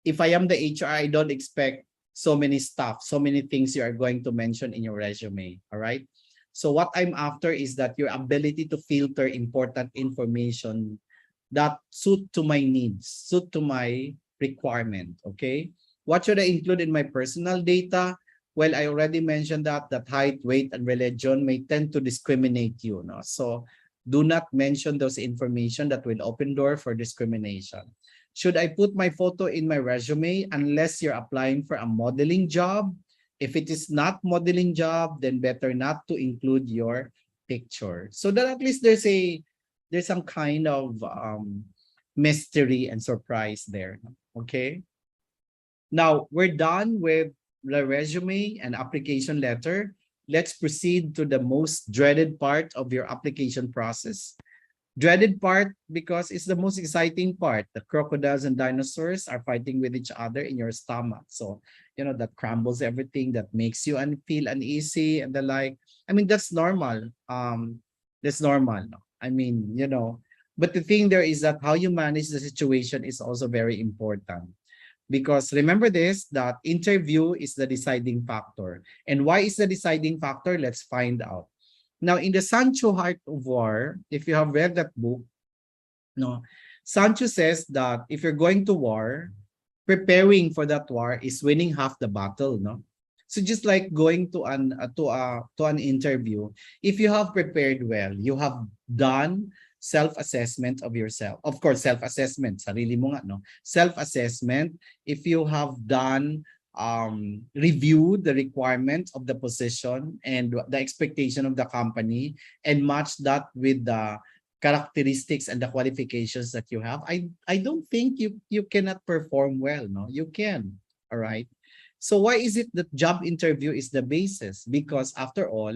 If I am the HR, I don't expect so many stuff, so many things you are going to mention in your resume. All right. So what I'm after is that your ability to filter important information that suit to my needs, suit to my requirement. Okay. What should I include in my personal data? Well, I already mentioned that height, weight, and religion may tend to discriminate you, no? So do not mention those information that will open door for discrimination. Should I put my photo in my resume unless you're applying for a modeling job? If it is not modeling job, then better not to include your picture. So that at least there's some kind of mystery and surprise there. Okay. Now we're done with the resume and application letter. Let's proceed to the most dreaded part of your application process. Dreaded part because it's the most exciting part. The crocodiles and dinosaurs are fighting with each other in your stomach. So, that crumbles everything, that makes you feel uneasy and the like. That's normal. That's normal. No? But the thing there is that how you manage the situation is also very important. Because remember this, that interview is the deciding factor. And why is the deciding factor? Let's find out. Now, in the Sancho Heart of War, if you have read that book, no, Sancho says that if you're going to war, preparing for that war is winning half the battle, no? So just like going to an interview, if you have prepared well, you have done self-assessment of yourself. Of course, self-assessment, sarili mo nga, no? Self-assessment, if you have done, review the requirements of the position and the expectation of the company and match that with the characteristics and the qualifications that you have, I don't think you cannot perform well, no? You can, all right? So why is it that job interview is the basis? Because after all,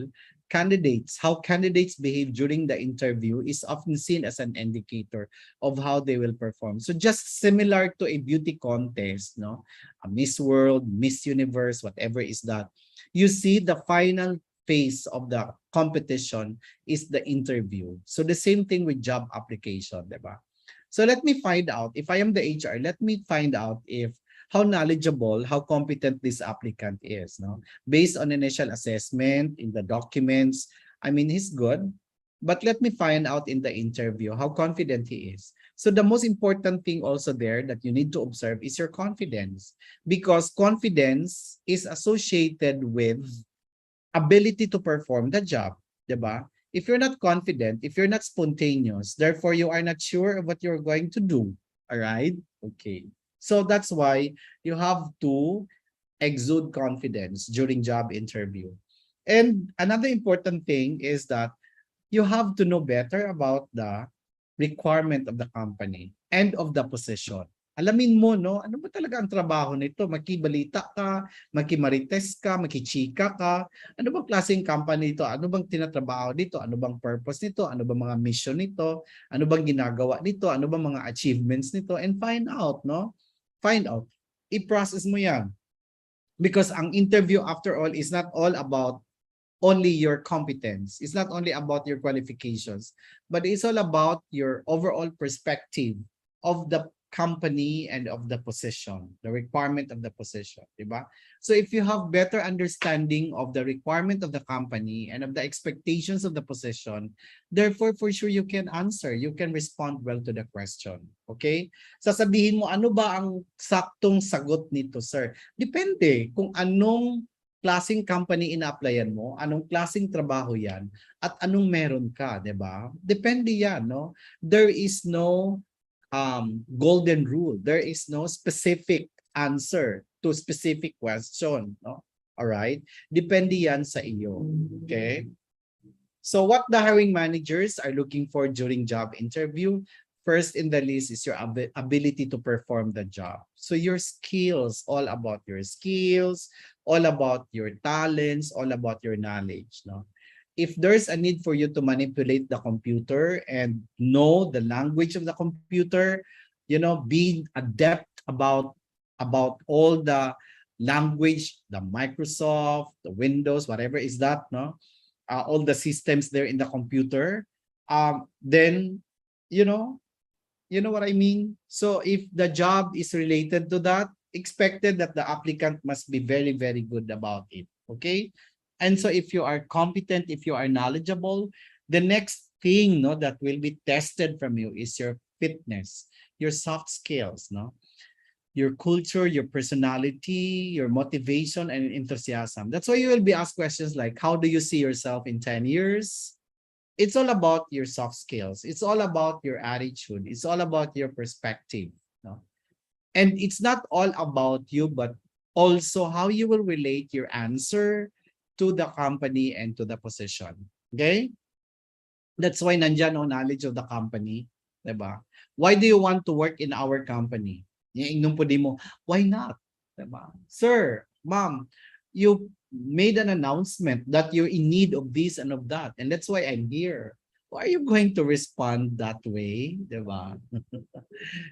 how candidates behave during the interview is often seen as an indicator of how they will perform. So just similar to a beauty contest, no? A Miss World, Miss Universe, whatever is that. You see the final phase of the competition is the interview. So the same thing with job application, diba? So let me find out, if I am the HR, let me find out if how knowledgeable, how competent this applicant is, no? Based on initial assessment in the documents, I mean, he's good, but let me find out in the interview how confident he is. So the most important thing also there that you need to observe is your confidence, because confidence is associated with ability to perform the job, 'di ba? If you're not confident, if you're not spontaneous, therefore you are not sure of what you're going to do. All right? Okay. So that's why you have to exude confidence during job interview. And another important thing is that you have to know better about the requirement of the company and of the position. Alamin mo, no, ano ba talaga ang trabaho nito? Makibalita ka, makimarites ka, makichika ka. Ano bang klaseng company ito? Ano bang tinatrabaho dito? Ano bang purpose nito? Ano bang mga mission nito? Ano bang ginagawa nito? Ano bang mga achievements nito? And find out, no? Find out. I-process mo yan. Because ang interview, after all, is not all about only your competence. It's not only about your qualifications, but it's all about your overall perspective of the company and of the position, the requirement of the position, diba? So if you have better understanding of the requirement of the company and of the expectations of the position, therefore for sure you can answer, you can respond well to the question. Okay? Sasabihin mo, ano ba ang saktong sagot nito, sir? Depende kung anong klaseng company ina-applyan mo, anong klaseng trabaho yan, at anong meron ka, 'di ba? Depende yan, no? There is no golden rule. There is no specific answer to specific question, no? All right? Depende yan sa iyo. Okay? So what the hiring managers are looking for during job interview, first in the list is your ability to perform the job. So your skills, all about your skills, all about your talents, all about your knowledge, no? If there's a need for you to manipulate the computer and know the language of the computer, you know, be adept about all the language, the Microsoft, the Windows, whatever is that, no? All the systems there in the computer, then, you know what I mean? So if the job is related to that, expected that the applicant must be very, very good about it. Okay? And so if you are competent, if you are knowledgeable, the next thing, no, that will be tested from you is your fitness, your soft skills, no? Your culture, your personality, your motivation, and enthusiasm. That's why you will be asked questions like, how do you see yourself in 10 years? It's all about your soft skills. It's all about your attitude. It's all about your perspective. No? And it's not all about you, but also how you will relate your answer to the company and to the position. Okay? That's why nandyan ang knowledge of the company. Diba? Why do you want to work in our company? Yung po di mo, why not? Diba? Sir, ma'am, you made an announcement that you're in need of this and of that. And that's why I'm here. Why are you going to respond that way? Diba?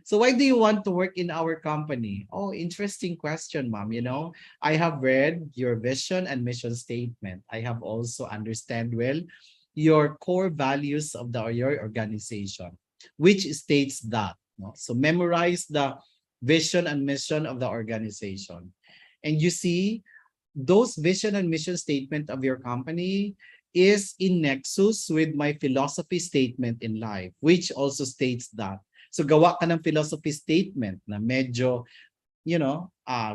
So why do you want to work in our company? Oh, interesting question, ma'am. You know, I have read your vision and mission statement. I have also understand well your core values of your organization, which states that. No? So memorize the vision and mission of the organization. And you see, those vision and mission statement of your company is in nexus with my philosophy statement in life, which also states that. So gawa ka ng philosophy statement na medyo,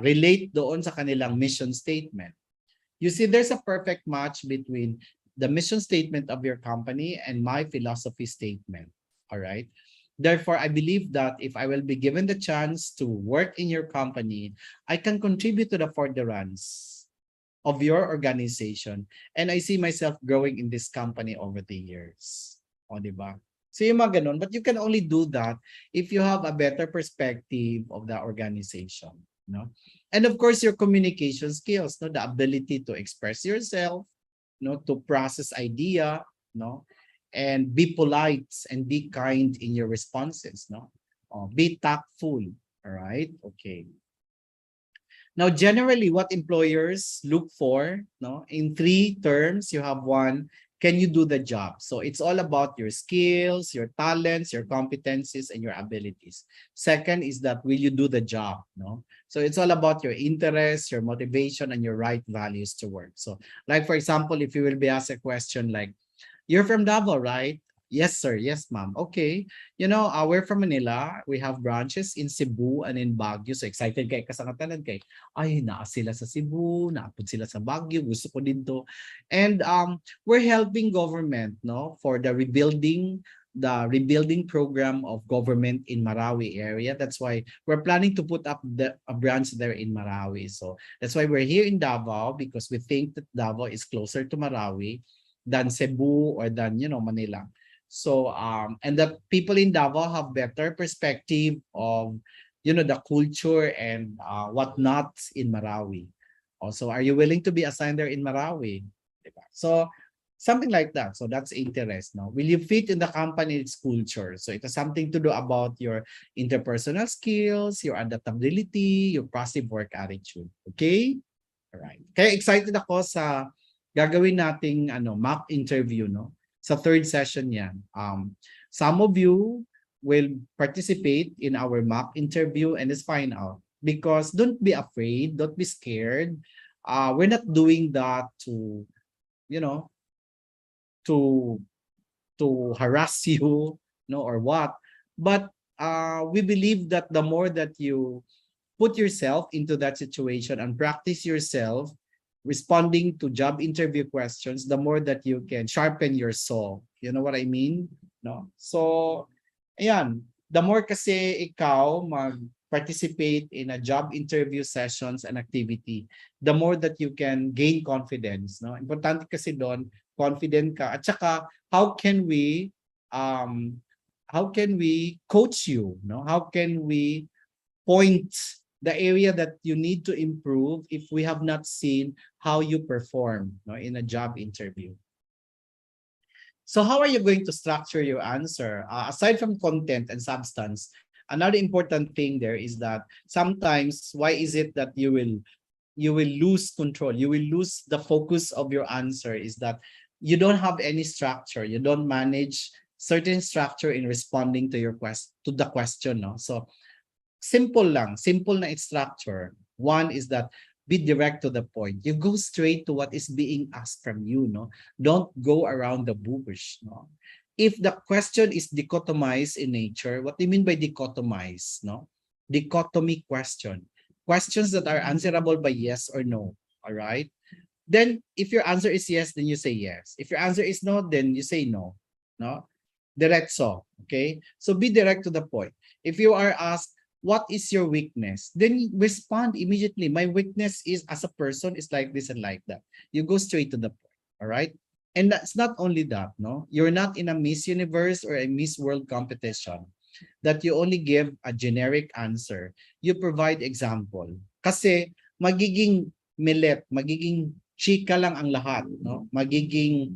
relate doon sa kanilang mission statement. You see, there's a perfect match between the mission statement of your company and my philosophy statement. All right. Therefore, I believe that if I will be given the chance to work in your company, I can contribute to the furtherance of your organization. And I see myself growing in this company over the years. O, diba? So yung mga ganun, but you can only do that if you have a better perspective of the organization. No? And of course, your communication skills, no? The ability to express yourself, no? To process idea, no? And be polite and be kind in your responses, no? Be tactful, all right? Okay. Now, generally, what employers look for, no? In 3 terms, you have 1, can you do the job? So it's all about your skills, your talents, your competencies, and your abilities. Second is that will you do the job? No. So it's all about your interests, your motivation, and your right values to work. So, like for example, if you will be asked a question like, "You're from Davao, right?" "Yes, sir." "Yes, ma'am." "Okay. We're from Manila. We have branches in Cebu and in Baguio." So excited kay kasangatanan kay, ay, naa sila sa Cebu, naapod sila sa Baguio, gusto ko din to. And we're helping government, no, for the rebuilding program of government in Marawi area. That's why we're planning to put up a branch there in Marawi. So that's why we're here in Davao, because we think that Davao is closer to Marawi than Cebu or than Manila. So and the people in Davao have better perspective of the culture and whatnot in Marawi. Also, are you willing to be assigned there in Marawi? Diba? So something like that. So that's interest. No, will you fit in the company's culture? So it has something to do about your interpersonal skills, your adaptability, your positive work attitude. Okay? All right. Kaya excited ako sa gagawin nating mock interview, no? Sa third session 'yan. Some of you will participate in our mock interview and let's find out. Because don't be afraid, don't be scared. We're not doing that to, you know, to harass you, no, or what. But we believe that the more that you put yourself into that situation and practice yourself responding to job interview questions, the more that you can sharpen your saw. You know what I mean? No? So, ayan, the more kasi ikaw mag-participate in a job interview sessions and activity, the more that you can gain confidence. No? Importante kasi doon, confident ka. At saka, how can we coach you? No? How can we point the area that you need to improve if we have not seen how you perform, no, in a job interview? So how are you going to structure your answer? Aside from content and substance, another important thing there is that sometimes, why is it that you will lose control, you will lose the focus of your answer, is that you don't have any structure, you don't manage certain structure in responding to the question, no? So simple na structure. One is that be direct to the point. You go straight to what is being asked from you, no? Don't go around the bush, no? If the question is dichotomized in nature, what do you mean by dichotomized, no? Dichotomy question. Questions that are answerable by yes or no, all right? Then if your answer is yes, then you say yes. If your answer is no, then you say no, no? Diretso, okay? So be direct to the point. If you are asked, what is your weakness? Then respond immediately. My weakness is as a person is like this and like that. You go straight to the point. All right. And that's not only that, no? You're not in a Miss Universe or a Miss World competition that you only give a generic answer. You provide example. Kasi magiging millet, magiging chika lang ang lahat, no? Magiging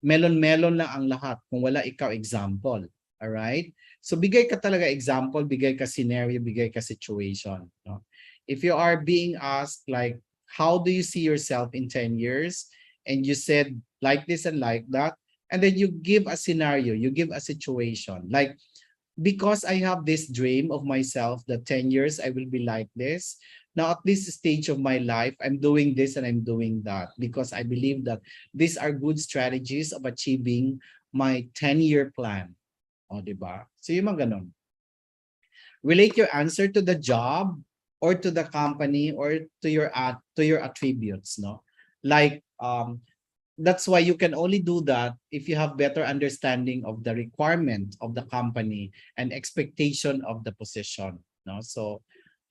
melon-melon lang ang lahat kung wala ikaw example. All right? So bigay ka talaga example, bigay ka scenario, bigay ka situation, no? If you are being asked like, how do you see yourself in 10 years? And you said like this and like that, and then you give a scenario, you give a situation. Like, because I have this dream of myself that 10 years I will be like this. Now at this stage of my life, I'm doing this and I'm doing that because I believe that these are good strategies of achieving my 10-year plan. O, diba? So yung mga ganun. Relate your answer to the job or to the company or to your attributes, no? Like that's why you can only do that if you have better understanding of the requirement of the company and expectation of the position, no? So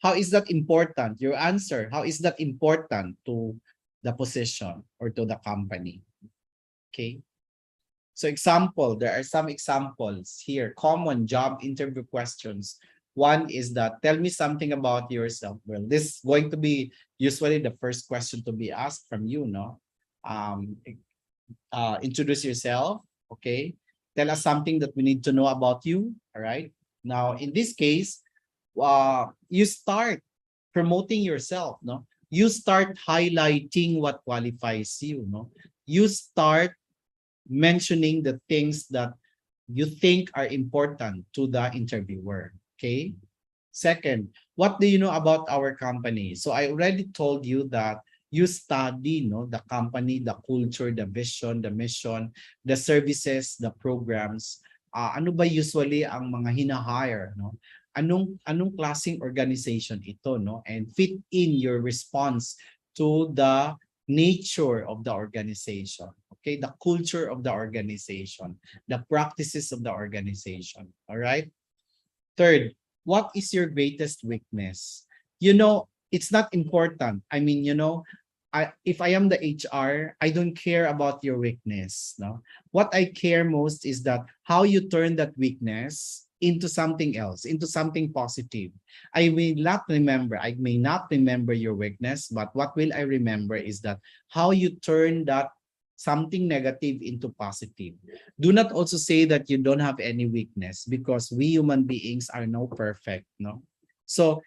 how is that important? Your answer, how is that important to the position or to the company? Okay? So example, there are some examples here, common job interview questions. One is that, tell me something about yourself. Well, this is going to be usually the first question to be asked from you, no? Introduce yourself, okay? Tell us something that we need to know about you, all right? Now, in this case, you start promoting yourself, no? You start highlighting what qualifies you, no? You start mentioning the things that you think are important to the interviewer. Okay. Second, what do you know about our company? So I already told you that you study, no, the company, the culture, the vision, the mission, the services, the programs. Ano ba usually ang mga hina-hire, no? Anong klaseng organization ito, no? And fit in your response to the nature of the organization. Okay, the culture of the organization, the practices of the organization. All right. Third, what is your greatest weakness? You know, it's not important. I mean, you know, if I am the HR, I don't care about your weakness. No, what I care most is that how you turn that weakness into something else, into something positive. I may not remember your weakness, but what will I remember is that how you turn that something negative into positive. Do not also say that you don't have any weakness, because we human beings are no perfect, no? So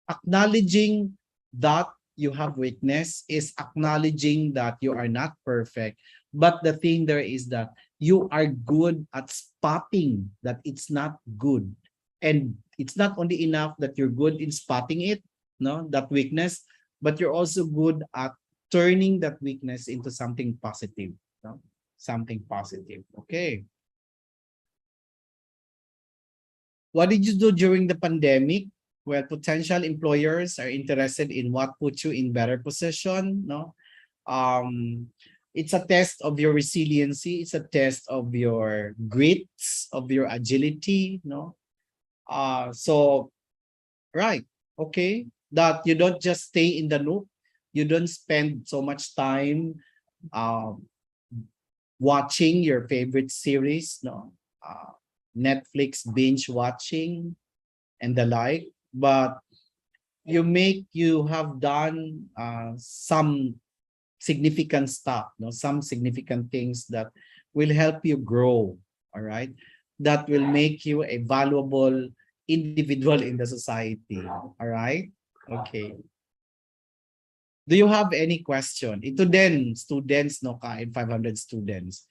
acknowledging that you have weakness is acknowledging that you are not perfect. But the thing there is that you are good at spotting that it's not good. And it's not only enough that you're good in spotting it, no, that weakness, but you're also good at turning that weakness into something positive, no? Something positive. Okay. What did you do during the pandemic? Well, potential employers are interested in what puts you in better position, no? It's a test of your resiliency. It's a test of your grits, of your agility, no? So, right, okay, that you don't just stay in the loop. You don't spend so much time um, watching your favorite series, no? Netflix binge watching and the like, but you have done some significant stuff, no, some significant things that will help you grow. All right, that will make you a valuable individual in the society. All right, okay. Do you have any question? Ito din, students, no, kain 500 students.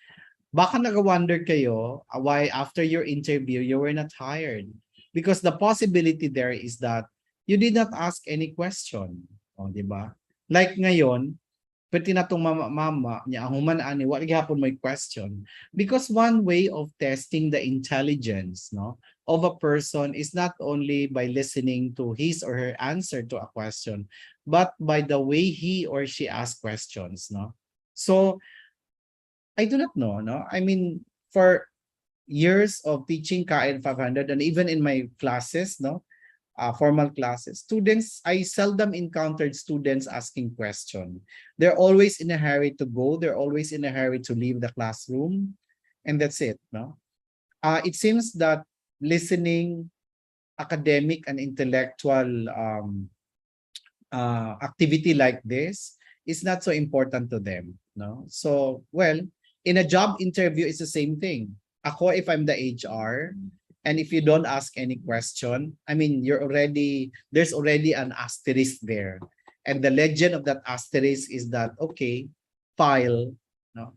Baka nag-wonder kayo why after your interview you were not hired. Because the possibility there is that you did not ask any question. O, di ba? Like ngayon, pwede na itong mama niya, ang human ani, wala gihapon may question. Because one way of testing the intelligence, no, of a person is not only by listening to his or her answer to a question, but by the way he or she asks questions, no? So, I do not know, no? I mean, for years of teaching KN 500 and even in my classes, no, formal classes, students, I seldom encountered students asking question. They're always in a hurry to go. They're always in a hurry to leave the classroom, and that's it, no? It seems that listening, academic and intellectual activity like this is not so important to them, no? So, well, in a job interview, it's the same thing. Ako, if I'm the HR, and if you don't ask any question, I mean, there's already an asterisk there. And the legend of that asterisk is that, okay, file, no,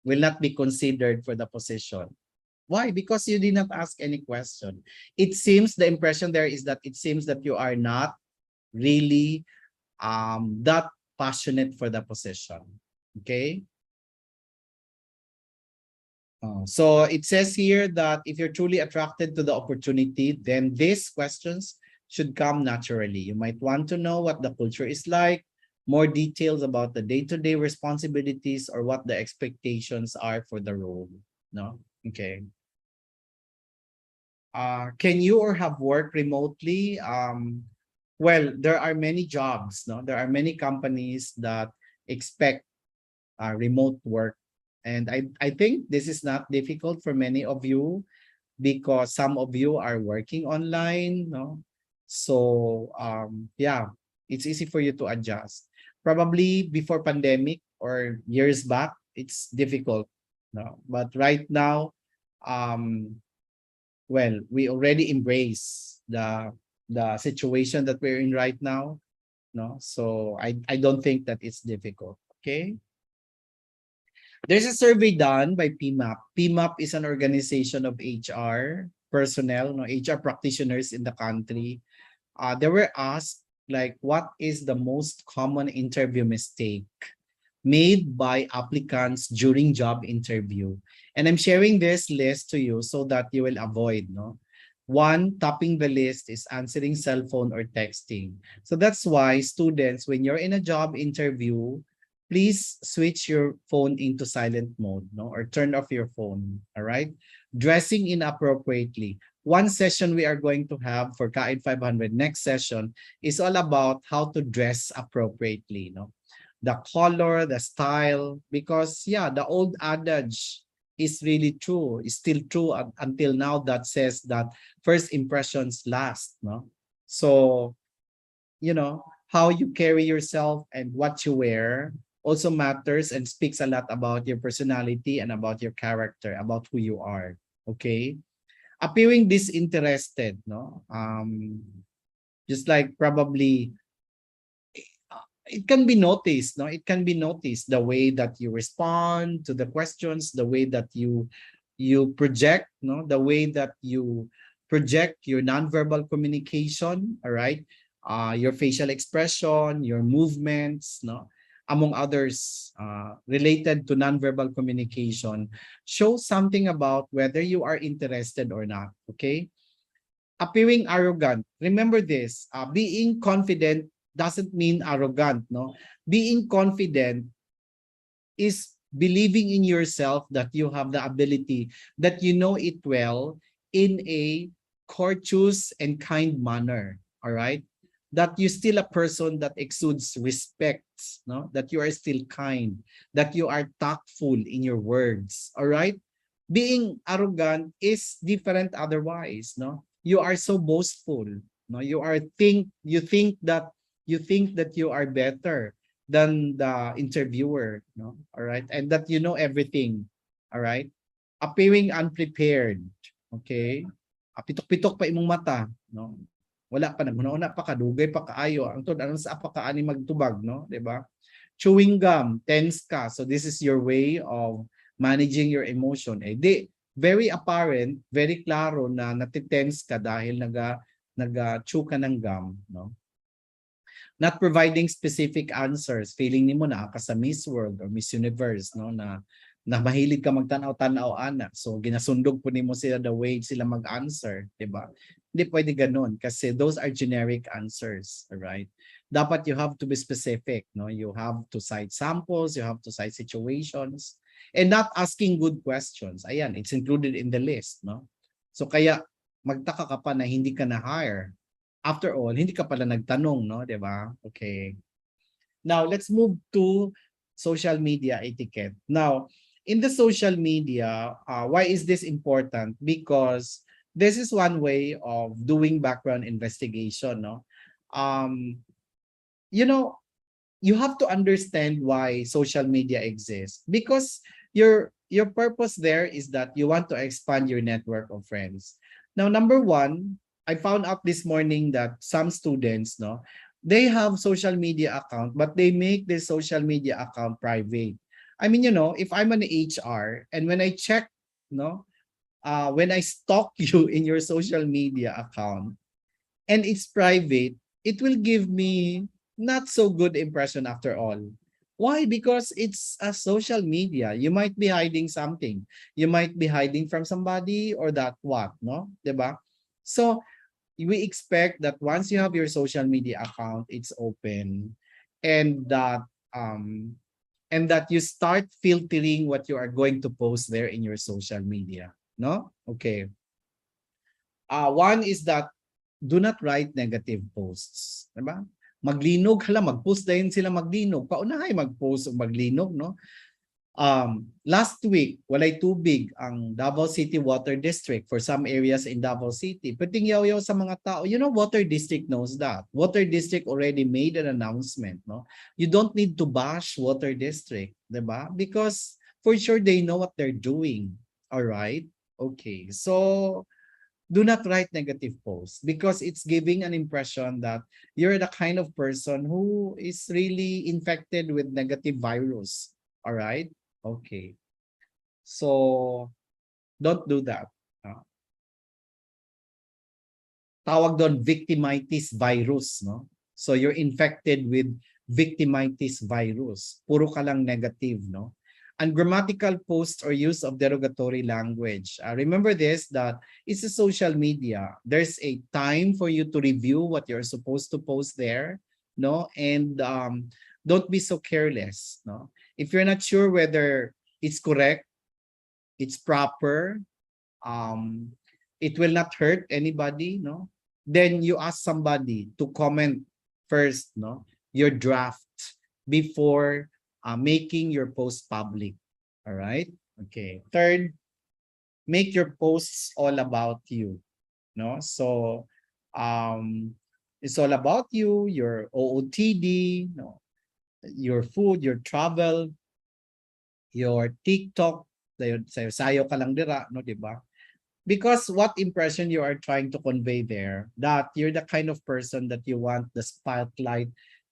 will not be considered for the position. Why? Because you did not ask any question. It seems, the impression there is that it seems that you are not really that passionate for the position. Okay. So it says here that if you're truly attracted to the opportunity, then these questions should come naturally. You might want to know what the culture is like, more details about the day-to-day responsibilities, or what the expectations are for the role. No? Okay. Can you or have worked remotely? Well, there are many jobs, no? There are many companies that expect remote work. And I think this is not difficult for many of you, because some of you are working online, no? So, yeah, it's easy for you to adjust. Probably before pandemic or years back, it's difficult, no? But right now, well, we already embrace the situation that we're in right now, no? So I don't think that it's difficult, okay? There's a survey done by PMAP. PMAP is an organization of HR personnel, no, HR practitioners in the country. They were asked, like, what is the most common interview mistake made by applicants during job interview? And I'm sharing this list to you so that you will avoid, no? One, topping the list is answering cell phone or texting. So that's why students, when you're in a job interview, please switch your phone into silent mode, no, or turn off your phone. All right. Dressing inappropriately. One session we are going to have for Kain 500 next session is all about how to dress appropriately, no, the color, the style, because yeah, the old adage is really true, is still true until now, that says that first impressions last, no? So, you know, how you carry yourself and what you wear also matters and speaks a lot about your personality and about your character, about who you are. Okay. Appearing disinterested, no? Just like probably it can be noticed, no? It can be noticed the way that you respond to the questions, the way that you project, no? The way that you project your nonverbal communication, all right? Your facial expression, your movements, no? Among others, related to nonverbal communication, show something about whether you are interested or not, okay? Appearing arrogant. Remember this, being confident doesn't mean arrogant, no? Being confident is believing in yourself that you have the ability, that you know it well in a courteous and kind manner, all right? That you're still a person that exudes respect, no? That you are still kind, that you are tactful in your words, all right? Being arrogant is different otherwise, no? You are so boastful, no? You think that you are better than the interviewer, no? All right? And that you know everything, all right? Appearing unprepared, okay? Pitok-pitok pa imong mata, no? Wala pa naguna-una pa kadugay pa kaayo. Ang tod ano sa pa kaani magtubag, no? 'Di ba? Chewing gum, tense ka. So this is your way of managing your emotion. Eh di very apparent, very klaro na natitense ka dahil naga-chew ka ng gum, no? Not providing specific answers, feeling nimo na ka sa Miss World or Miss Universe, no, na mahilig ka magtanaw-tanaw ana. So ginasundog po nimo sila the way sila mag-answer, 'di ba? Hindi pwede ganoon kasi those are generic answers, all right? Dapat you have to be specific, no? You have to cite samples, you have to cite situations, and not asking good questions. Ayan, it's included in the list, no? So kaya magtaka ka pa na hindi ka na-hire. After all, hindi ka pala nagtanong, no? 'Di ba? Okay. Now, let's move to social media etiquette. Now, in the social media, why is this important? Because this is one way of doing background investigation, no? Um, you know, you have to understand why social media exists, because your purpose there is that you want to expand your network of friends. Now, number one, I found out this morning that some students, no, they have social media account, but they make this social media account private. I mean, if I'm an HR and when I check, no, when I stalk you in your social media account and it's private, it will give me not so good impression after all. Why? Because it's a social media. You might be hiding something. You might be hiding from somebody or that what, no? 'Di ba? So, we expect that once you have your social media account, it's open, and um that you start filtering what you are going to post there in your social media, no? Okay. One is that do not write negative posts, diba? Maglinog hala, mag-post din sila maglinog. Paunahay mag-post o maglinog, no? Last week, walay tubig ang Davao City Water District for some areas in Davao City. Pwedeng yaw-yaw sa mga tao. Water district knows that. Water district already made an announcement, no? You don't need to bash water district, diba? Because for sure they know what they're doing. All right? Okay. So, do not write negative posts because it's giving an impression that you're the kind of person who is really infected with negative virus. All right? Okay. So, don't do that. No? Tawag doon victimitis virus, no? So you're infected with victimitis virus. Puro ka lang negative, no? Ungrammatical post or use of derogatory language. Remember this, that it's a social media. There's a time for you to review what you're supposed to post there, no? And don't be so careless, no? If you're not sure whether it's correct, it's proper, um, it will not hurt anybody, no? Then you ask somebody to comment first, no? Your draft before making your post public. All right. Okay. Third, make your posts all about you. No. So it's all about you, your OOTD, no, your food, your travel, your TikTok, sayo ka lang dira, no, di ba? Because what impression you are trying to convey there, that you're the kind of person that you want the spotlight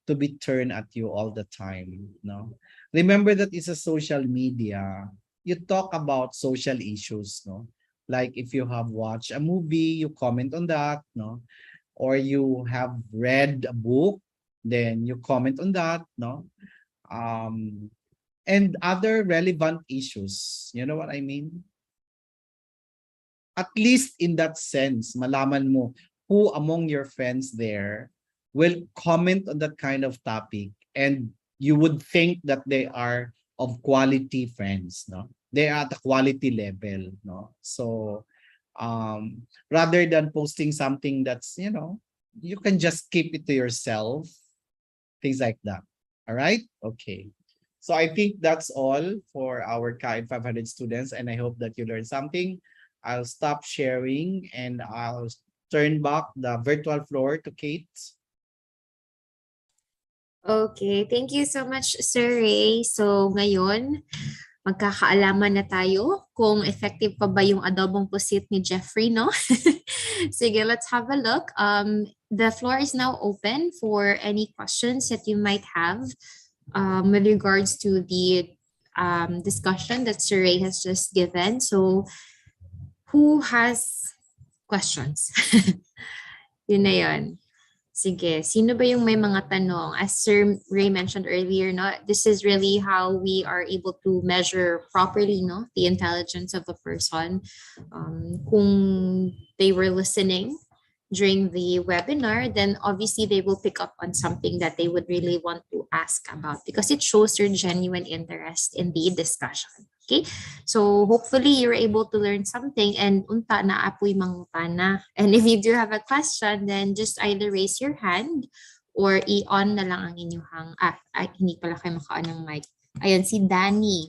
to be turned at you all the time, no? Remember that it's a social media. You talk about social issues, no? Like if you have watched a movie, you comment on that, no? Or you have read a book, then you comment on that, no? Um, and other relevant issues. You know what I mean? At least in that sense, malaman mo who among your friends there will comment on that kind of topic, and you would think that they are of quality friends, no? They are at the quality level, no? So rather than posting something that's, you can just keep it to yourself, things like that. All right? Okay. So I think that's all for our KAID 500 students, and I hope that you learned something. I'll stop sharing and I'll turn back the virtual floor to Kate. Okay, thank you so much, Sir Ray. So ngayon, magkakaalaman na tayo kung effective pa ba yung adobong pusit ni Jeffrey, no? Sige, let's have a look. The floor is now open for any questions that you might have with regards to the discussion that Sir Ray has just given. So, who has questions? Yun na yun. Sige, sino ba yung may mga tanong? As Sir Ray mentioned earlier, no, this is really how we are able to measure properly, no, the intelligence of a person. Kung they were listening during the webinar, then obviously they will pick up on something that they would really want to ask about because it shows their genuine interest in the discussion. Okay, so hopefully you're able to learn something and unta na apoy mangutana. And if you do have a question, then just either raise your hand or i-on na lang ang inyong, hindi pala kayo maka-on ng mic. Ayun, si Danny.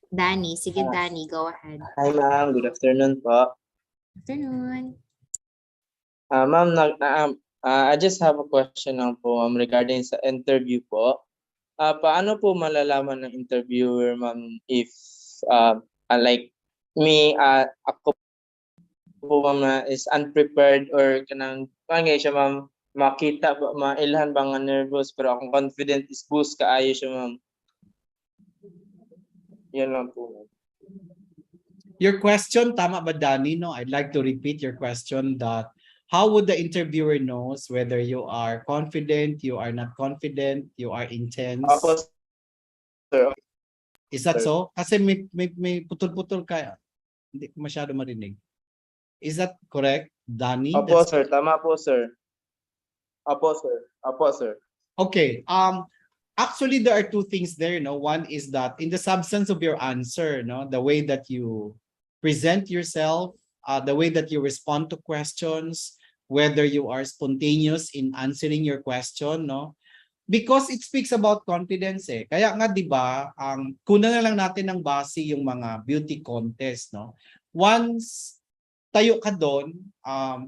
Danny, sige Danny, go ahead. Hi ma'am, good afternoon po. Afternoon. Ma'am, I just have a question lang po regarding sa interview po. Paano po malalaman ng interviewer, ma'am, if like me, ako po ma'am na is unprepared or kanang siya ma'am, makita ba, mailhan ba nga nervous pero akong confident is boost kaayo siya ma'am. Yan lang po ma'am. Your question, tama ba Danny? No, I'd like to repeat your question, that how would the interviewer knows whether you are confident, you are not confident, you are intense? Opo, sir. Is that sir. so? Kasi may putol-putol ka. Hindi ko masyado marinig. Is that correct, Danny? Opo, sir. Tama po, sir. Opo, sir. Opo, sir. Okay. Actually, there are two things there. No, one is that in the substance of your answer, no, the way that you present yourself, the way that you respond to questions, whether you are spontaneous in answering your question, no? Because it speaks about confidence eh. Kaya nga 'di ba, kunan na lang natin ng base yung mga beauty contest, no? Once tayo ka doon,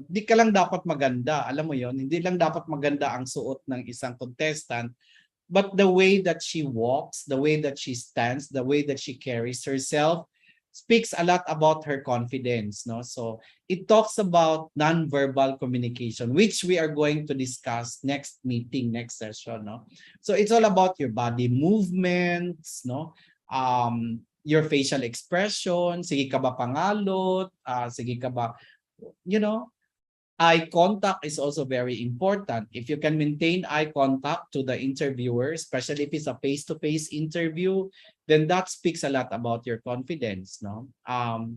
di ka lang dapat maganda. Alam mo 'yon, hindi lang dapat maganda ang suot ng isang contestant, but the way that she walks, the way that she stands, the way that she carries herself speaks a lot about her confidence, no? So it talks about non-verbal communication, which we are going to discuss next meeting, next session, no? So it's all about your body movements, no? your facial expression, sige ka ba pangalot, sige ka ba, you know, eye contact is also very important. If you can maintain eye contact to the interviewer, especially if it's a face-to-face interview, then that speaks a lot about your confidence. No.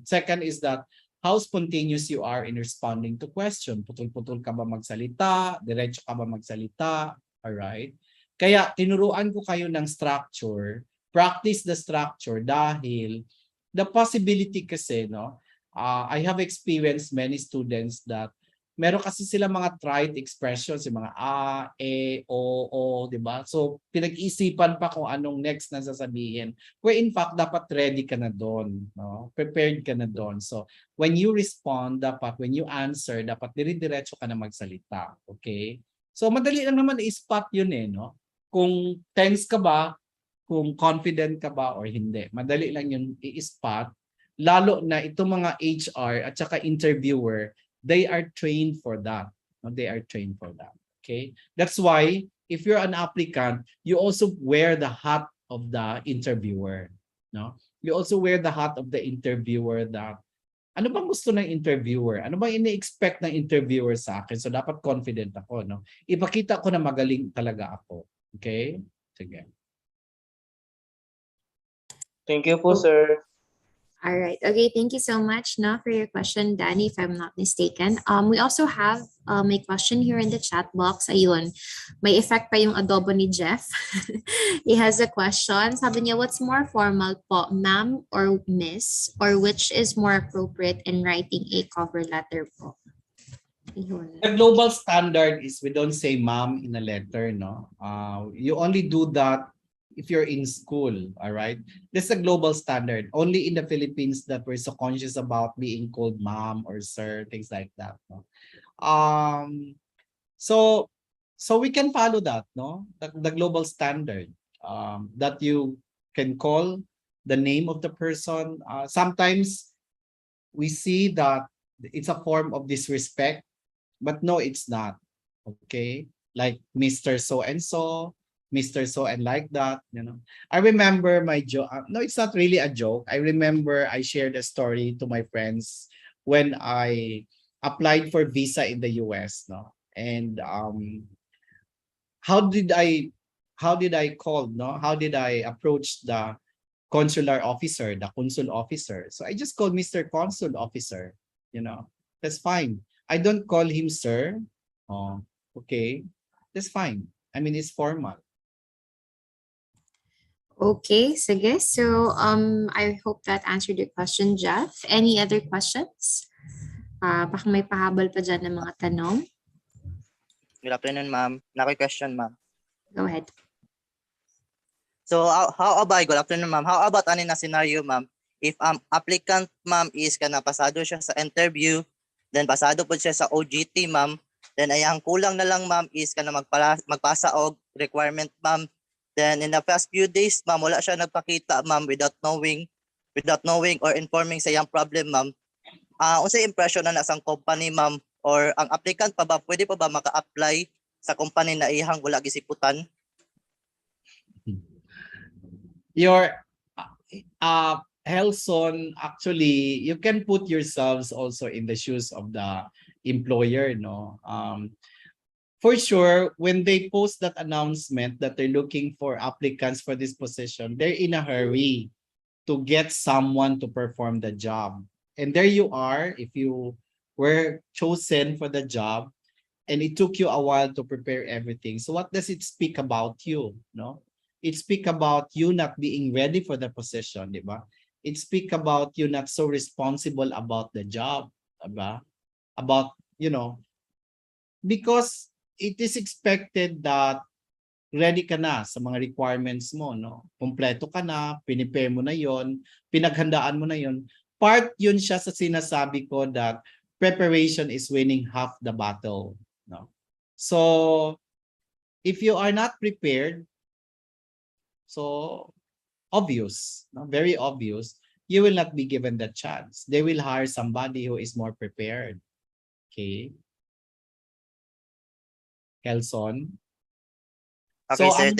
Second is that how spontaneous you are in responding to question. Putol-putol ka ba magsalita? Diretso ka ba magsalita? Alright? Kaya tinuruan ko kayo ng structure. Practice the structure dahil the possibility kasi, no, I have experienced many students that meron kasi sila mga trite expressions, yung mga o, di ba? So, pinag-isipan pa kung anong next na sasabihin. Where in fact, dapat ready ka na doon. No? Prepared ka na doon. So, when you respond, dapat, when you answer, dapat dire-diretso ka na magsalita. Okay? So, madali lang naman i-spot yun eh, no? Kung tense ka ba, kung confident ka ba or hindi. Madali lang yun i-spot. Lalo na itong mga HR at saka interviewer, they are trained for that. They are trained for that. Okay? That's why if you're an applicant, you also wear the hat of the interviewer. No? You also wear the hat of the interviewer that ano bang gusto ng interviewer? Ano bang ini-expect ng interviewer sa akin? So dapat confident ako, no? Ipakita ko na magaling talaga ako. Okay? Sige. Thank you po, sir. All right. Okay. Thank you so much, no, for your question, Danny, if I'm not mistaken. We also have a question here in the chat box. Ayun. May effect pa yung adobo ni Jeff. He has a question. Sabi niya, what's more formal po, ma'am or miss? Or which is more appropriate in writing a cover letter po? Ayun. The global standard is we don't say ma'am in a letter, no? You only do that if you're in school, all right? This is a global standard. Only in the Philippines that we're so conscious about being called mom or sir, things like that. No? So we can follow that, no? The global standard that you can call the name of the person. Sometimes we see that it's a form of disrespect, but no, it's not. Okay, like Mr. So and so. Mr. So and like that, you know. I remember my joke. No, it's not really a joke. I remember I shared a story to my friends when I applied for visa in the US, no. And how did I call, no? How did I approach the consular officer, the consul officer? So I just called Mr. Consul Officer, you know. That's fine. I don't call him sir. Oh, okay. That's fine. I mean, it's formal. Okay, sige. So I hope that answered your question, Jeff. Any other questions? Baka may pahabol pa dyan ng mga tanong. Good afternoon, ma'am. Question, ma'am. Go ahead. So how about, good afternoon, ma'am. How about ano na scenario, ma'am? If applicant, ma'am, is kana pasado siya sa interview, then pasado po siya sa OJT, ma'am, then ayang kulang na lang, ma'am, is kana magpasa og requirement, ma'am. Then in the past few days, ma'am, wala siya nagpakita, ma'am, without knowing or informing sa iyang problem, ma'am. Unsay impression na sa company, ma'am, or ang applicant pa ba pwede pa ba maka-apply sa company na ihang wala gisiputan? Your Helson, actually, you can put yourselves also in the shoes of the employer, no? For sure, when they post that announcement that they're looking for applicants for this position, they're in a hurry to get someone to perform the job. And there you are, if you were chosen for the job and it took you a while to prepare everything. So what does it speak about you? No? It speak about you not being ready for the position, di ba? It speak about you not so responsible about the job, di ba? About, you know, because it is expected that ready ka na sa mga requirements mo, no? Kompleto ka na, pinipare mo na yon, pinaghandaan mo na yon. Part yun siya sa sinasabi ko that preparation is winning half the battle, no? So, if you are not prepared, so obvious, no? Very obvious, you will not be given that chance. They will hire somebody who is more prepared. Okay? Kelson. Okay, So, sir.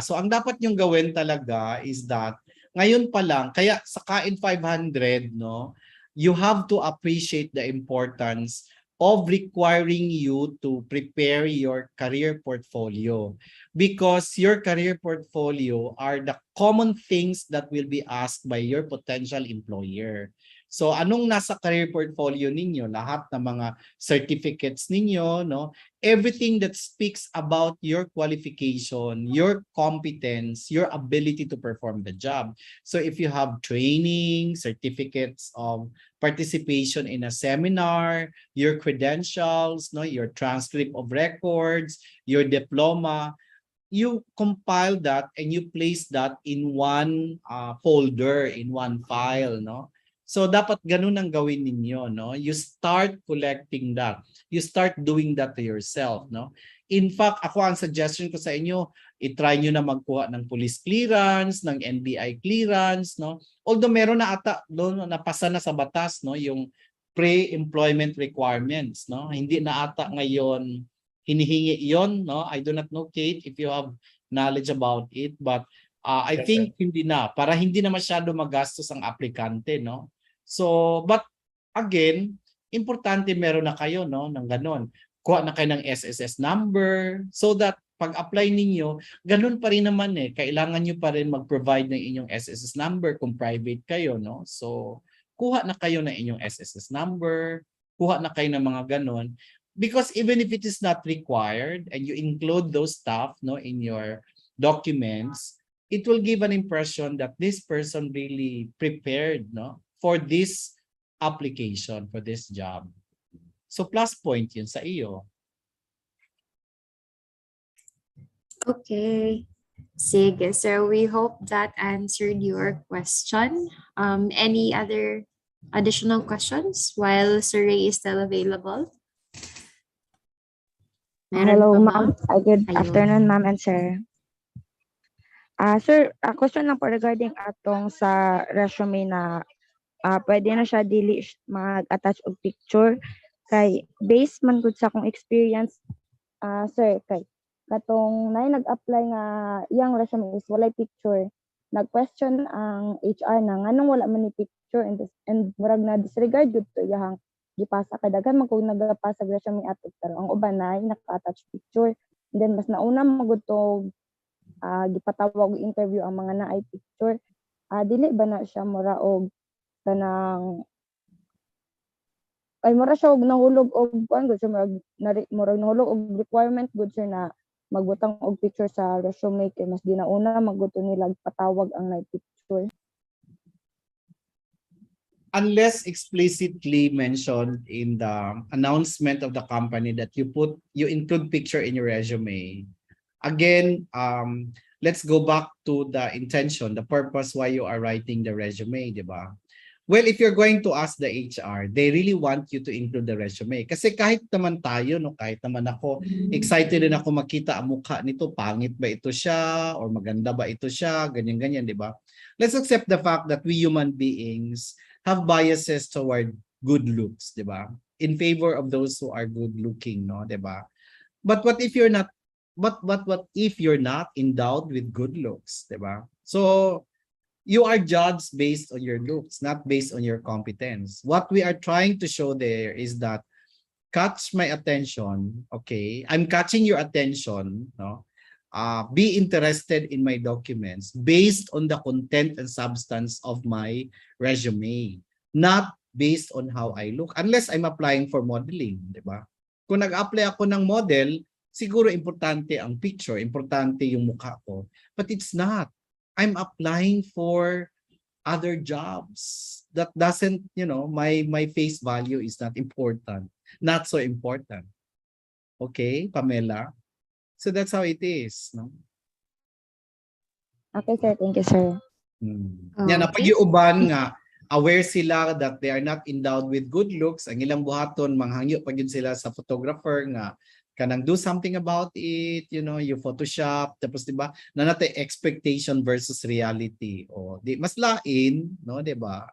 so ang dapat nyong gawin talaga is that Ngayon pa lang, kaya sa Kain 500, no, you have to appreciate the importance of requiring you to prepare your career portfolio, because your career portfolio are the common things that will be asked by your potential employer. So anong nasa career portfolio ninyo? Lahat ng mga certificates ninyo, no? Everything that speaks about your qualification, your competence, your ability to perform the job. So if you have training, certificates of participation in a seminar, your credentials, no, your transcript of records, your diploma, you compile that and you place that in one folder, in one file, no? So dapat ganun ang gawin ninyo, no? You start collecting that. You start doing that to yourself, no? In fact, ako ang suggestion ko sa inyo, i-try nyo na magkuha ng police clearance, ng NBI clearance, no? Although meron na ata doon napasa na sa batas, no, yung pre-employment requirements, no? Hindi na ata ngayon hinihingi yon, no? I do not know, Kate, if you have knowledge about it, but I think hindi na, para hindi na masyado magastos ang aplikante, no? So, but again, importante meron na kayo, no, ng ganon. Kuha na kayo ng SSS number so that pag-apply ninyo, ganun pa rin naman eh. Kailangan nyo pa rin mag-provide ng inyong SSS number kung private kayo, no? So, kuha na kayo ng inyong SSS number, kuha na kayo ng mga ganon. Because even if it is not required and you include those stuff, no, in your documents, it will give an impression that this person really prepared, no, for this application, for this job. So plus point yun sa iyo. Okay. Sige. So we hope that answered your question. Any other additional questions while Sir Ray is still available? Meron Hello, pa ba? ma'am. Good Ayun. afternoon, ma'am and sir. Sir, question lang po regarding atong sa resume na pwede na siya dili mag-attach og picture kay based man gud sa akong experience, sir, kay katong nag-apply nga iyang resume is walay picture. Nag-question ang HR na nganong wala man ni picture and murag na disregard gud to iyang gipasa kay daghan man kung nagapasa resume ato pero ang uban na naka-attach picture. And then mas nauna magud to gipatawag og interview ang mga naay picture. Dili ba na siya mura og kanang ay mura siya og nahulog og kuan gud siya murag nahulog og requirement gud siya na magbutang og picture sa resume kay mas ginauna maguto nila patawag ang naay picture. Unless explicitly mentioned in the announcement of the company that you include picture in your resume. Again, let's go back to the intention, the purpose why you are writing the resume, di ba? Well, if you're going to ask the HR, they really want you to include the resume. Kasi kahit naman tayo, no, kahit naman ako, excited din ako makita ang mukha nito, pangit ba ito siya, or maganda ba ito siya, ganyan-ganyan, di ba? Let's accept the fact that we human beings have biases toward good looks, di ba? In favor of those who are good looking, no, di ba? But what if you're not, what if you're not endowed with good looks, di ba? So, you are judged based on your looks, not based on your competence. What we are trying to show there is that catch my attention, okay? I'm catching your attention, no? Be interested in my documents based on the content and substance of my resume, not based on how I look, unless I'm applying for modeling, di ba? Kung nag-apply ako ng model, siguro importante ang picture, importante yung mukha ko, but it's not. I'm applying for other jobs that doesn't, you know, my face value is not important, not so important. Okay, Pamela? So that's how it is, no? Okay, sir. Thank you, sir. Yan, Okay. pag iuban nga, aware sila that they are not endowed with good looks, ang ilang buhaton, manghangyo pag yun sila sa photographer nga, kanang do something about it, you know, you Photoshop, tapos diba, na natin expectation versus reality. O, di, mas lain, no, diba?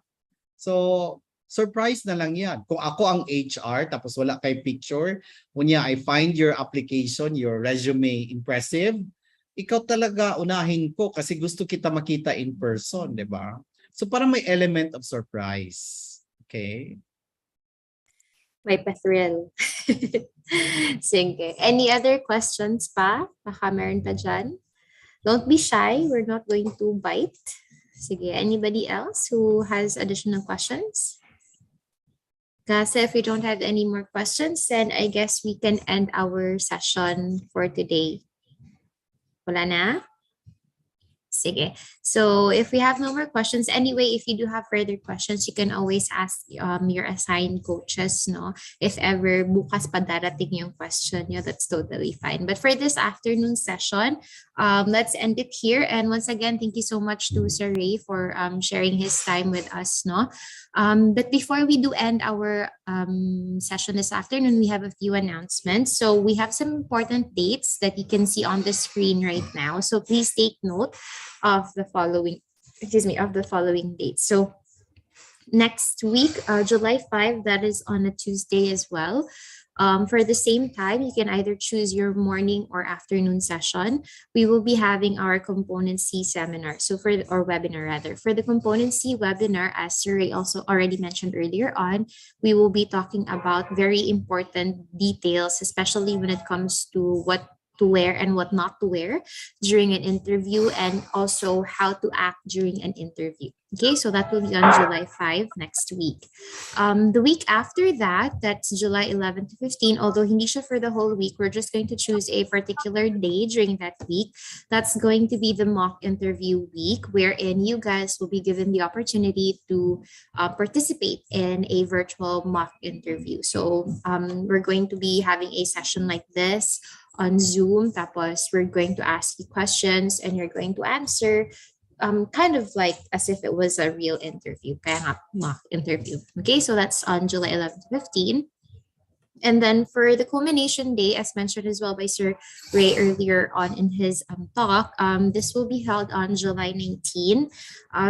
So, surprise na lang yan. Kung ako ang HR, tapos wala kay picture, kunya I find your application, your resume impressive, ikaw talaga unahin ko kasi gusto kita makita in person, di ba? So parang may element of surprise. Okay? May pa-thrill. Sige. Any other questions pa? Baka meron pa dyan. Don't be shy. We're not going to bite. Sige. Anybody else who has additional questions? Kasi if we don't have any more questions, then I guess we can end our session for today. Wala na? Sige. So if we have no more questions, anyway, if you do have further questions, you can always ask your assigned coaches, no? If ever bukas pa darating yung question nyo, that's totally fine. But for this afternoon session, let's end it here. And once again, thank you so much to Sir Ray for sharing his time with us, no? But before we do end our session this afternoon, we have a few announcements. So we have some important dates that you can see on the screen right now. So please take note of the following dates. So next week, July 5, that is on a Tuesday as well. For the same time, you can either choose your morning or afternoon session. We will be having our Component C seminar, or webinar rather. For the Component C webinar, as Sir Ray also already mentioned earlier on, we will be talking about very important details, especially when it comes to what to wear and what not to wear during an interview, and also how to act during an interview. Okay, so that will be on July 5 next week. The week after that, that's July 11 to 15, although hindi siya for the whole week, we're just going to choose a particular day during that week. That's going to be the mock interview week, wherein you guys will be given the opportunity to participate in a virtual mock interview. So we're going to be having a session like this on Zoom, tapos we're going to ask you questions and you're going to answer kind of like as if it was a real interview, kaya nga mock interview. Okay, so that's on July 11 to 15. And then for the culmination day, as mentioned as well by Sir Ray earlier on in his talk, this will be held on July 19.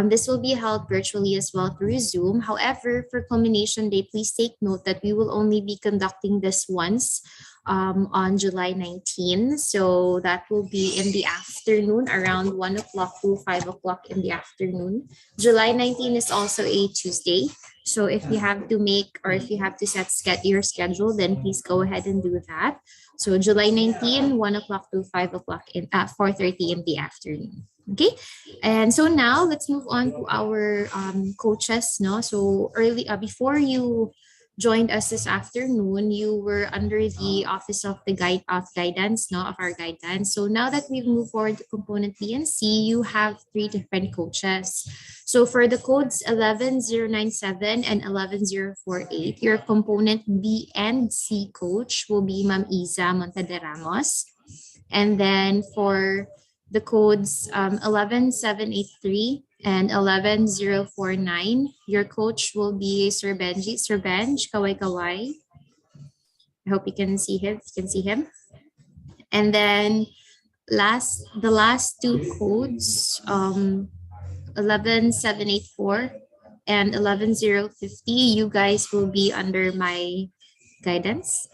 This will be held virtually as well through Zoom. However, for culmination day, please take note that we will only be conducting this once on July 19. So that will be in the afternoon, around 1 o'clock to 5 o'clock in the afternoon. July 19 is also a Tuesday. So if you have to make, or if you have to set your schedule, then please go ahead and do that. So July 19, 1 o'clock to 5 o'clock at 4:30 in the afternoon. Okay, and so now let's move on to our coaches. No, so before you joined us this afternoon, you were under the office of the guidance, no, of our guidance. So now that we've moved forward to component B and C, you have 3 different coaches. So for the codes 11097 and 11048, your component B and C coach will be Ma'am Iza Montade Ramos. And then for the codes 11783 and 11049, your coach will be Sir Benji. Sir Benj, kaway kaway. I hope you can see him. You can see him. And then the last 2 codes, 11784 and 11050, you guys will be under my guidance.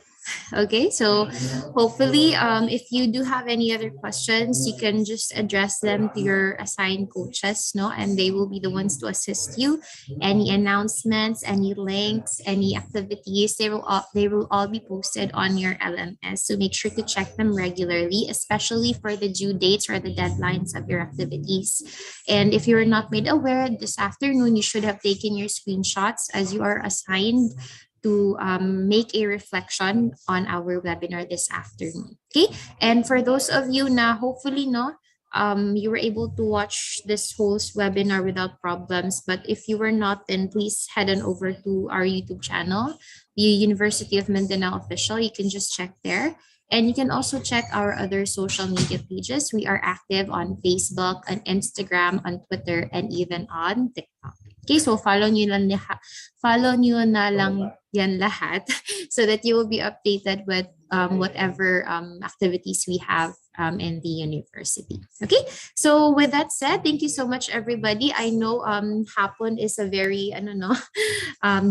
Okay, so hopefully if you do have any other questions, you can just address them to your assigned coaches, no, and they will be the ones to assist you. Any announcements, any links, any activities, they will all be posted on your LMS, so make sure to check them regularly, especially for the due dates or the deadlines of your activities. And if you're not made aware, this afternoon you should have taken your screenshots, as you are assigned to make a reflection on our webinar this afternoon. Okay, and for those of you na hopefully you were able to watch this whole webinar without problems, but if you were not, then please head on over to our YouTube channel, the University of Mindanao Official. You can just check there. And you can also check our other social media pages. We are active on Facebook, on Instagram, on Twitter, and even on TikTok. Okay, so follow nyo na lang yan lahat so that you will be updated with whatever activities we have in the university. Okay, so with that said, thank you so much, everybody. I know hapon is a very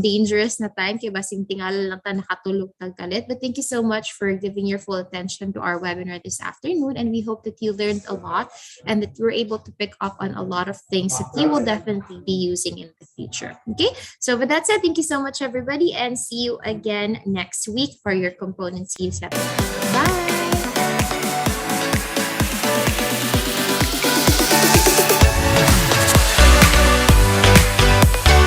dangerous na time kaya basing tingala lang ta nakatulog tagkalit. But thank you so much for giving your full attention to our webinar this afternoon, and we hope that you learned a lot and that you were able to pick up on a lot of things that you will definitely be using in the future. Okay, so with that said, thank you so much, everybody, and see you again next week for your component C7. Bye.